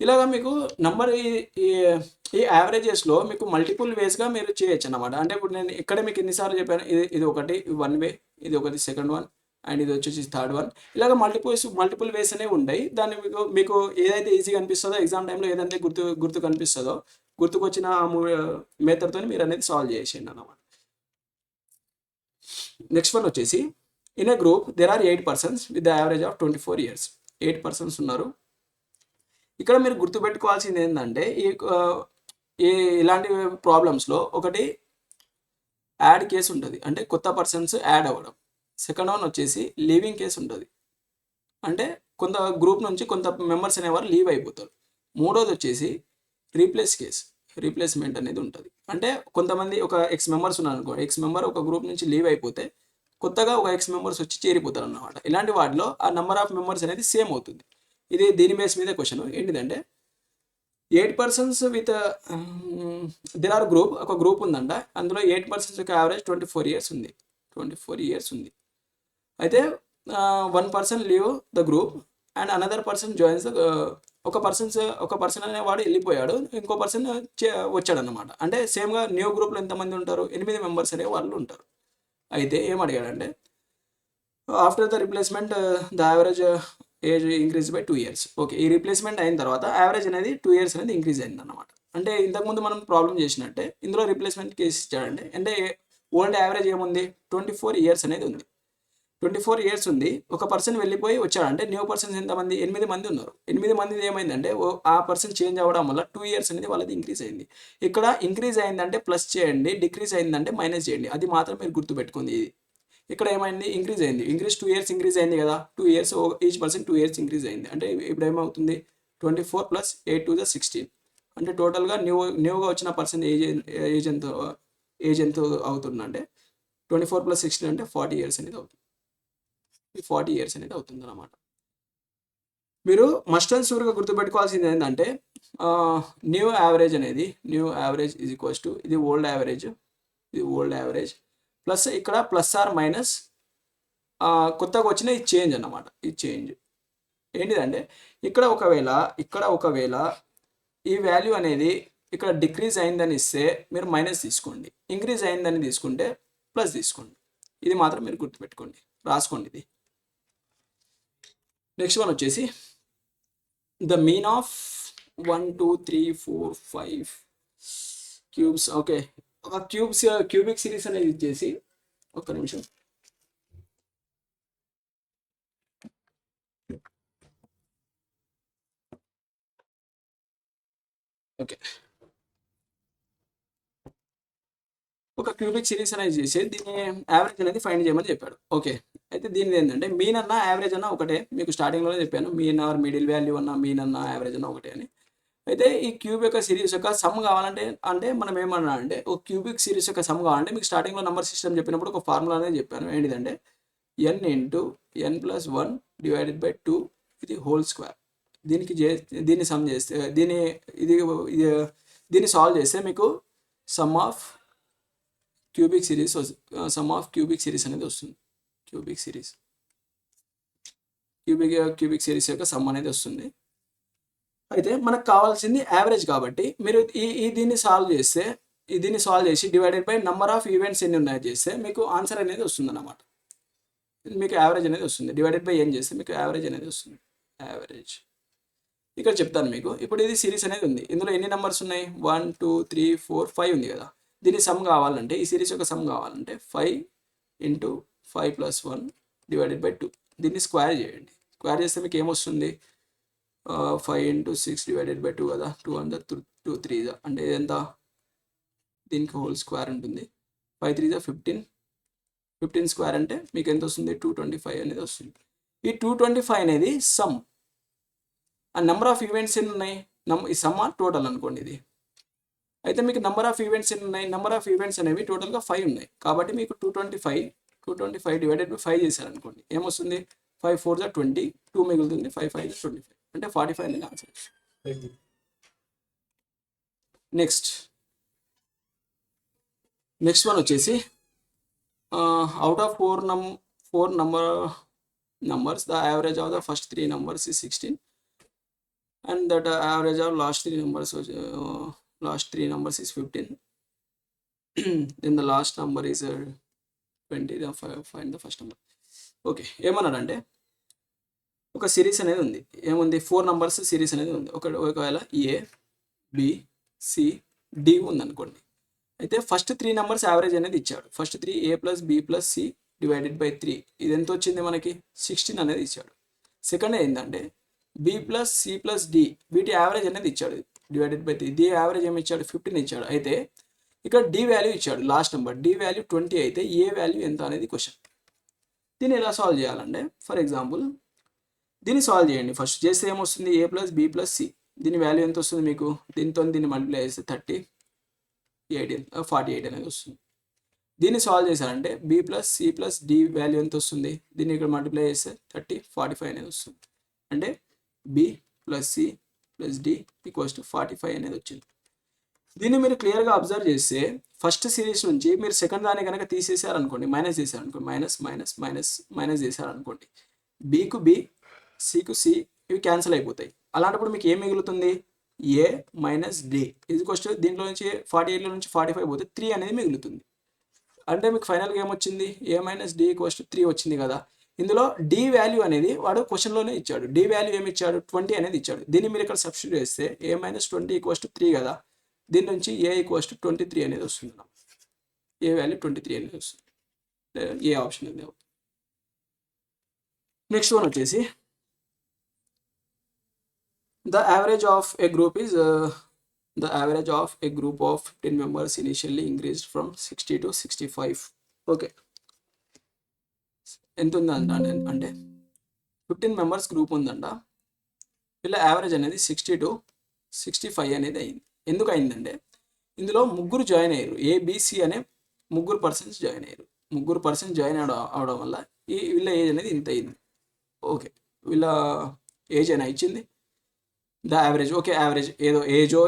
ఇలాగా మీకు నంబర్ ఈ యావరేజెస్లో మీకు మల్టిపుల్ వేస్గా మీరు చేయొచ్చు అన్నమాట. అంటే ఇప్పుడు నేను ఇక్కడ మీకు ఎన్నిసార్లు చెప్పాను, ఇది ఒకటి 1 వే, ఇది ఒకటి సెకండ్ వన్, అండ్ ఇది వచ్చేసి థర్డ్ వన్. ఇలాగ మల్టిపుల్ వేస్ అనేవి ఉంటాయి. దాన్ని మీకు ఏదైతే ఈజీగా అనిపిస్తుందో, ఎగ్జామ్ టైంలో ఏదైతే గుర్తు కనిపిస్తుందో, గుర్తుకొచ్చిన మెథడ్తో మీరు అనేది సాల్వ్ చేసేయండి అన్నమాట. నెక్స్ట్ వన్ వచ్చేసి, in a group there are 8 persons with the average of 24 years. 8 persons ఉన్నారు. ఇక్కడ మీరు గుర్తుపెట్టుకోవాల్సింది ఏంటంటే ఇలాంటి ప్రాబ్లమ్స్లో ఒకటి యాడ్ కేసు ఉంటుంది, అంటే కొత్త పర్సన్స్ యాడ్ అవ్వడం. సెకండ్ వన్ వచ్చేసి లీవింగ్ కేసు ఉంటుంది, అంటే కొంత గ్రూప్ నుంచి కొంత మెంబర్స్ అనేవారు లీవ్ అయిపోతారు. మూడోది వచ్చేసి రీప్లేస్మెంట్ అనేది ఉంటుంది. అంటే కొంతమంది ఒక ఎక్స్ మెంబర్స్ ఉన్నారు అనుకో, ఎక్స్ మెంబర్ ఒక గ్రూప్ నుంచి లీవ్ అయిపోతే కొత్తగా ఒక ఎక్స్ మెంబర్స్ వచ్చి చేరిపోతారు అన్నమాట. ఇలాంటి వాటిలో ఆ నెంబర్ ఆఫ్ మెంబర్స్ అనేది సేమ్ అవుతుంది. దీని బేస్ మీద క్వశ్చన్ ఏంటిదంటే 8 persons with there are group, ఒక గ్రూప్ ఉందంట, అందులో 8 పర్సన్స్ యొక్క యావరేజ్ 24 ఇయర్స్ ఉంది. అయితే 1 person leave the group and another person joins ఒక పర్సన్ అనేవాడు వెళ్ళిపోయాడు, ఇంకో పర్సన్ వచ్చాడు అన్నమాట. అంటే సేమ్గా న్యూ గ్రూప్లో ఎంతమంది ఉంటారు, 8 మెంబర్స్ అనే వాళ్ళు ఉంటారు. అయితే ఏం అడిగాడంటే after the replacement the average age increase by 2 years. Okay, ఈ రీప్లేస్మెంట్ అయిన తర్వాత యావరేజ్ అనేది 2 ఇయర్స్ అనేది ఇంక్రీజ్ అయింది అన్నమాట. అంటే ఇంతకుముందు మనం ప్రాబ్లం చేసినట్టే ఇందులో రీప్లేస్మెంట్ కేసు ఇచ్చాడంటే, అంటే ఓల్డ్ యావరేజ్ ఏముంది, 24 ఇయర్స్ అనేది ఉంది. 24 ఇయర్స్ ఉంది, ఒక పర్సన్ వెళ్ళిపోయి వచ్చాడంటే న్యూ పర్సన్స్ ఎంతమంది, 8 మంది ఉన్నారు. 8 మంది ఏమైందంటే ఆ పర్సన్ చేంజ్ అవ్వడం వల్ల 2 ఇయర్స్ అనేది వాళ్ళది ఇంక్రీజ్ అయింది. ఇక్కడ ఇంక్రీజ్ అయిందంటే ప్లస్ చేయండి, డిక్రీజ్ అయిందంటే మైనస్ చేయండి. అది మాత్రం మీరు గుర్తుపెట్టుకుంది. ఇక్కడ ఏమైంది, ఇంక్రీజ్ 2 ఇయర్స్ ఇంక్రీజ్ అయింది కదా, 2 years each person 2 years increase అయింది. అంటే ఇప్పుడు ఏమవుతుంది, 24 + 8 2 16. అంటే టోటల్గా న్యూగా వచ్చిన పర్సన్ ఏజ్ ఎంత అవుతుందంటే 24 + 16 అంటే 40 ఇయర్స్ అనేది అవుతుంది. 40 ఇయర్స్ అనేది అవుతుంది అన్నమాట. మీరు మస్ట్ అండ్ షూర్గా గుర్తుపెట్టుకోవాల్సింది ఏంటంటే new average is equals to ఇది ఓల్డ్ యావరేజ్ ప్లస్ ఇక్కడ ప్లస్ ఆర్ మైనస్ కొత్తగా వచ్చిన ఈ చేంజ్ అన్నమాట. ఈ చేంజ్ ఏంటిదంటే ఇక్కడ ఒకవేళ ఈ వాల్యూ అనేది ఇక్కడ డిక్రీజ్ అయిందని ఇస్తే మీరు మైనస్ తీసుకోండి, ఇంక్రీజ్ అయిందని తీసుకుంటే ప్లస్ తీసుకోండి. ఇది మాత్రం మీరు గుర్తుపెట్టుకోండి, రాసుకోండి ఇది. నెక్స్ట్ వన్ వచ్చేసి the mean of 1 2 3 4 5 cubes. Okay, cubic series అనేది ఇచ్చేసి ఒక్క నిమిషం. ఓకే, ఒక క్యూబిక్ సిరీస్ అనేది చేసి దీన్ని యావరేజ్ అనేది ఫైండ్ చేయమని చెప్పాడు. ఓకే, అయితే దీనిది ఏంటంటే మీన్ అన్న యావరేజ్ అన్న ఒకటే, మీకు స్టార్టింగ్లోనే చెప్పాను మీన్ ఆర్ మిడిల్ వాల్యూ అన్న మీన్ అన్న యావరేజ్ అన్న ఒకటే అని. అయితే ఈ క్యూబ్ యొక్క సిరీస్ యొక్క సమ్ కావాలంటే అంటే మనం ఏమన్నా అంటే ఒక క్యూబిక్ సిరీస్ యొక్క సమ్ కావాలంటే మీకు స్టార్టింగ్లో నెంబర్ సిస్టమ్ చెప్పినప్పుడు ఒక ఫార్ములా అనేది చెప్పాను. ఏంటిదంటే n into n plus 1 divided by 2 ఇది హోల్ స్క్వేర్. దీన్ని సమ్ చేస్తే ఇది దీన్ని సాల్వ్ చేస్తే మీకు సమ్ ఆఫ్ క్యూబిక్ సిరీస్ అనేది వస్తుంది. క్యూబిక్ సిరీస్ యొక్క సమ్ అనేది వస్తుంది. అయితే మనకు కావాల్సింది యావరేజ్ కాబట్టి మీరు దీన్ని సాల్వ్ చేసి divided by number of events ఎన్ని ఉన్నాయో చేస్తే మీకు ఆన్సర్ అనేది వస్తుంది అన్నమాట. మీకు యావరేజ్ అనేది వస్తుంది. డివైడెడ్ బై ఏం చేస్తే మీకు యావరేజ్ అనేది వస్తుంది. యావరేజ్ ఇక్కడ చెప్తాను మీకు. ఇప్పుడు ఇది సిరీస్ అనేది ఉంది. ఇందులో ఎన్ని నెంబర్స్ ఉన్నాయి? 1 2 3 4 5 ఉంది కదా. దీని సమ్ కావాలంటే ఈ సిరీస్ యొక్క సమ్ కావాలంటే 5 ఇంటూ 5 ప్లస్ 1 డివైడెడ్ బై 2. దీన్ని స్క్వేర్ చేయండి. స్క్వేర్ చేస్తే మీకు ఏమొస్తుంది? 5 ఇంటూ 6 డివైడెడ్ బై 2 కదా. 2 1 2 3 అంటే ఎంత? దీనికి హోల్ స్క్వేర్ ఉంటుంది. 5 3 15 స్క్వేర్ అంటే మీకు ఎంత వస్తుంది? 225 అనేది వస్తుంది. ఈ 225 అనేది సమ్. ఆ నెంబర్ ఆఫ్ ఈవెంట్స్ ఎన్ని ఉన్నాయి? ఈ సమ్ టోటల్ అనుకోండి ఇది. అయితే మీకు నెంబర్ ఆఫ్ ఈవెంట్స్ ఎన్ని ఉన్నాయి? నెంబర్ ఆఫ్ ఈవెంట్స్ అనేవి టోటల్గా 5 ఉన్నాయి. కాబట్టి మీకు 225 డివైడెడ్ బై 5 చేశారనుకోండి ఏమొస్తుంది? 5 4 20, 2 మిగులుతుంది. 5 5 25 అంటే 45 అనేది ఆన్సర్. నెక్స్ట్ వన్ వచ్చేసి out of 4 numbers the average of the first 3 numbers is 16 and that average of last 3 numbers is 15. then the last number is 20. Find the first number. Okay, ఏమన్నాడంటే ఒక series అనేది ఉంది. ఏముంది? 4 numbers series అనేది ఉంది. ఒకవేళ A B C D ఉంది అనుకోండి. అయితే ఫస్ట్ 3 నెంబర్స్ యావరేజ్ అనేది ఇచ్చాడు. First 3 A plus B plus C divided by 3 ఇది ఎంత వచ్చింది మనకి? 16 అనేది ఇచ్చాడు. సెకండ్ ఏంటంటే B plus C plus D వీటి యావరేజ్ అనేది ఇచ్చాడు డివైడెడ్ బై 3. డి యావరేజ్ ఏమి ఇచ్చాడు? 15 ఇచ్చాడు. అయితే ఇక్కడ డి వాల్యూ ఇచ్చాడు లాస్ట్ నెంబర్. డి వాల్యూ 20 అయితే ఏ వాల్యూ ఎంత అనేది క్వశ్చన్. దీన్ని ఎలా సాల్వ్ చేయాలంటే ఫర్ ఎగ్జాంపుల్ దీన్ని సాల్వ్ చేయండి. ఫస్ట్ చేస్తే ఏమొస్తుంది? ఏ ప్లస్ బి ప్లస్ సి దీని వాల్యూ ఎంత వస్తుంది మీకు? దీన్ని మల్టిప్లై చేస్తే 48 అనేది వస్తుంది. దీన్ని సాల్వ్ చేశారంటే B plus C plus D value ఎంత వస్తుంది? దీన్ని ఇక్కడ మల్టిప్లై చేస్తే 45 అనేది వస్తుంది. అంటే B plus C plus D equals to 45 అనేది వచ్చింది. దీన్ని మీరు క్లియర్గా అబ్జర్వ్ చేస్తే ఫస్ట్ సిరీస్ నుంచి మీరు సెకండ్ దాన్ని కనుక తీసేసారనుకోండి, మైనస్ చేశారనుకోండి, మైనస్ చేశారనుకోండి, బికు బి సికు సి ఇవి క్యాన్సిల్ అయిపోతాయి. అలాంటప్పుడు మీకు ఏం మిగులుతుంది? ఏ మైనస్ డి ఇది క్వశ్చన్. దీంట్లో నుంచి 48లో నుంచి 45 పోతే 3 అనేది మిగులుతుంది. అంటే మీకు ఫైనల్గా ఏమొచ్చింది? ఏ మైనస్ డి ఈక్వల్స్ టు 3 వచ్చింది కదా. ఇందులో డి వాల్యూ అనేది వాడు క్వశ్చన్లోనే ఇచ్చాడు. డి వాల్యూ ఏమి ఇచ్చాడు? 20 అనేది ఇచ్చాడు. దీన్ని మీరు ఇక్కడ సబ్స్టిట్యూట్ చేస్తే ఏ మైనస్ 20 ఈక్వల్స్ టు 3 కదా. దీని నుంచి ఏ ఈక్వల్స్ టు 23 అనేది వస్తుంది. ఏ వాల్యూ 23 అనేది వస్తుంది. ఏ ఆప్షన్ అనేది. నెక్స్ట్ వన్ వచ్చేసి the average of a group of 15 members initially increased from 60 to 65. Okay, ఎంత ఉందంట అంటే 15 members గ్రూప్ ఉందంట. వీళ్ళ యావరేజ్ అనేది 60 to 65 అనేది అయింది. ఎందుకు అయిందంటే ఇందులో ముగ్గురు జాయిన్ అయ్యారు. ఏబిసి అనే ముగ్గురు పర్సన్స్ జాయిన్ అయ్యారు. జాయిన్ అవడం వల్ల వీళ్ళ ఏజ్ అనేది ఇంత అయింది. ఓకే, వీళ్ళ ఏజ్ అయినా ఇచ్చింది. ద యావరేజ్, ఓకే, యావరేజ్ ఏదో ఏజో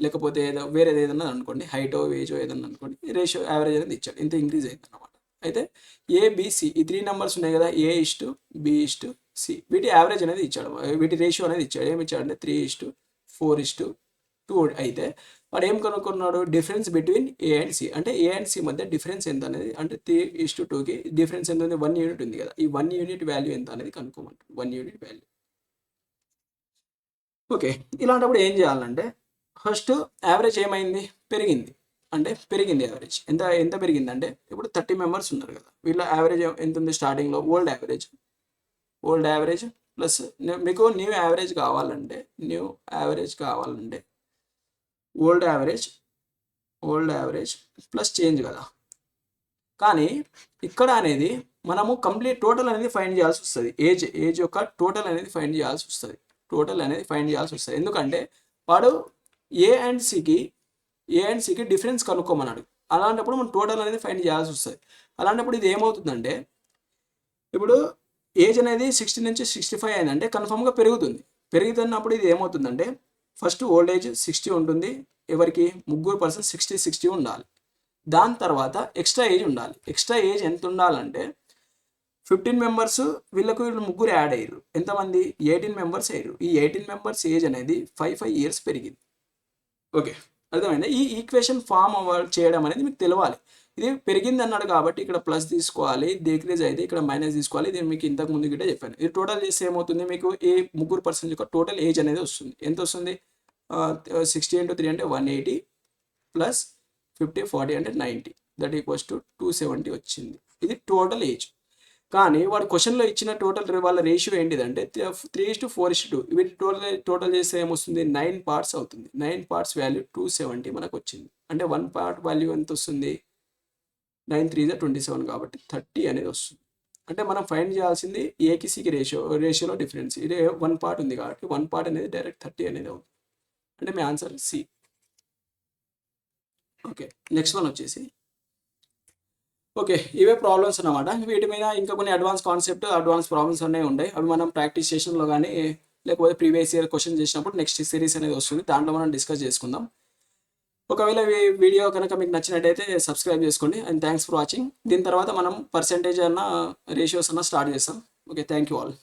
లేకపోతే ఏదో వేరేది ఏదన్నా అనుకోండి, హైటో ఏజో ఏదన్నా అనుకోండి, రేషియో యావరేజ్ అనేది ఇచ్చాడు. ఇంత ఇంక్రీజ్ అయింది అనమాట. అయితే ఏబిసి ఈ 3 నెంబర్స్ ఉన్నాయి కదా, A:B:C వీటి యావరేజ్ అనేది ఇచ్చాడు. వీటి రేషియో అనేది ఇచ్చాడు. ఏమి ఇచ్చాడంటే 3:4:2 అయితే వాడు ఏం కనుక్కున్నాడు? Difference between A and C. అంటే ఏ అండ్ సి మధ్య డిఫరెన్స్ ఎంత అనేది, అంటే 3:2కి డిఫరెన్స్ ఎంత ఉంది? 1 యూనిట్ ఉంది కదా. ఈ 1 యూనిట్ వాల్యూ ఎంత అనేది కనుక్కోమంటాడు. 1 యూనిట్ వాల్యూ. ఓకే, ఇలాంటప్పుడు ఏం చేయాలంటే ఫస్ట్ యావరేజ్ ఏమైంది? పెరిగింది. అంటే పెరిగింది యావరేజ్. ఎంత పెరిగింది అంటే ఇప్పుడు 30 members ఉన్నారు కదా. వీళ్ళ యావరేజ్ ఎంత ఉంది? స్టార్టింగ్లో ఓల్డ్ యావరేజ్ ప్లస్ మీకు న్యూ యావరేజ్ కావాలంటే ఓల్డ్ యావరేజ్ ప్లస్ చేంజ్ కదా. కానీ ఇక్కడ అనేది మనము కంప్లీట్ టోటల్ అనేది ఫైండ్ చేయాల్సి వస్తుంది. ఏజ్ యొక్క టోటల్ అనేది ఫైండ్ చేయాల్సి వస్తుంది. ఎందుకంటే వాడు ఏ అండ్ సికి డిఫరెన్స్ కనుక్కోమన్నాడు. అలాంటప్పుడు మనం టోటల్ అనేది ఫైండ్ చేయాల్సి వస్తుంది. అలాంటప్పుడు ఇది ఏమవుతుందంటే, ఇప్పుడు ఏజ్ అనేది 60 నుంచి 65 అయిందంటే కన్ఫామ్గా పెరుగుతున్నప్పుడు ఇది ఏమవుతుందంటే, ఫస్ట్ ఓల్డ్ ఏజ్ 60 ఉంటుంది. ఎవరికి? ముగ్గురు పర్సన్ 60 ఉండాలి. దాని తర్వాత ఎక్స్ట్రా ఏజ్ ఉండాలి. ఎక్స్ట్రా ఏజ్ ఎంత ఉండాలంటే 15 మెంబర్స్ వీళ్ళు ముగ్గురు యాడ్ అయ్యారు. ఎంతమంది? 18 మెంబర్స్ అయ్యారు. ఈ 18 మెంబర్స్ ఏజ్ అనేది 5 ఇయర్స్ పెరిగింది. ఓకే, అర్థమైందా? ఈ ఈక్వేషన్ ఫామ్ చేయడం అనేది మీకు తెలవాలి. ఇది పెరిగింది అన్నాడు కాబట్టి ఇక్కడ ప్లస్ తీసుకోవాలి, డిక్రీజ్ అయితే ఇక్కడ మైనస్ తీసుకోవాలి. ఇది మీకు ఇంతకు ముందు గిట్టే చెప్పాను. ఇది టోటల్ చేస్తే ఏమవుతుంది, మీకు ఈ ముగ్గురు పర్సన్ యొక్క టోటల్ ఏజ్ అనేది వస్తుంది. ఎంత వస్తుంది? 60 × 3 అంటే 180 ప్లస్ 50 40 అంటే 90, దట్ ఈక్వల్స్ టు 270 వచ్చింది. ఇది టోటల్ ఏజ్. కానీ వాడు క్వశ్చన్లో ఇచ్చిన టోటల్ వాళ్ళ రేషియో ఏంటిదంటే 3:4:2. వీటి టోటల్ చేస్తే ఏమొస్తుంది? 9 పార్ట్స్ అవుతుంది. 9 పార్ట్స్ వాల్యూ 270 మనకు వచ్చింది. అంటే 1 పార్ట్ వాల్యూ ఎంత వస్తుంది? 9 3 27 కాబట్టి 30 అనేది వస్తుంది. అంటే మనం ఫైండ్ చేయాల్సింది ఏకి సికి రేషియోలో డిఫరెన్స్. ఇది 1 పార్ట్ ఉంది కాబట్టి 1 పార్ట్ అనేది డైరెక్ట్ 30 అనేది అవుతుంది. అంటే మీ answer C. Okay, next one వచ్చేసి, ఓకే, ఇవే ప్రాబ్లమ్స్ అన్నమాట. వీటి మీద ఇంకా కొన్ని అడ్వాన్స్ ప్రాబ్లమ్స్ అనేవి ఉంటాయి. అవి మనం ప్రాక్టీస్ సెషన్లో కానీ లేకపోతే ప్రీవియస్ ఇయర్ క్వశ్చన్ చేసినప్పుడు నెక్స్ట్ సిరీస్ అనేది వస్తుంది. దాంట్లో మనం డిస్కస్ చేసుకుందాం. ఒకవేళ ఈ వీడియో కనుక మీకు నచ్చినట్టయితే సబ్స్క్రైబ్ చేసుకోండి. And thanks for watching. దీని తర్వాత మనం పర్సెంటేజ్ రేషియోస్ స్టార్ట్ చేస్తాం. Okay, thank you all.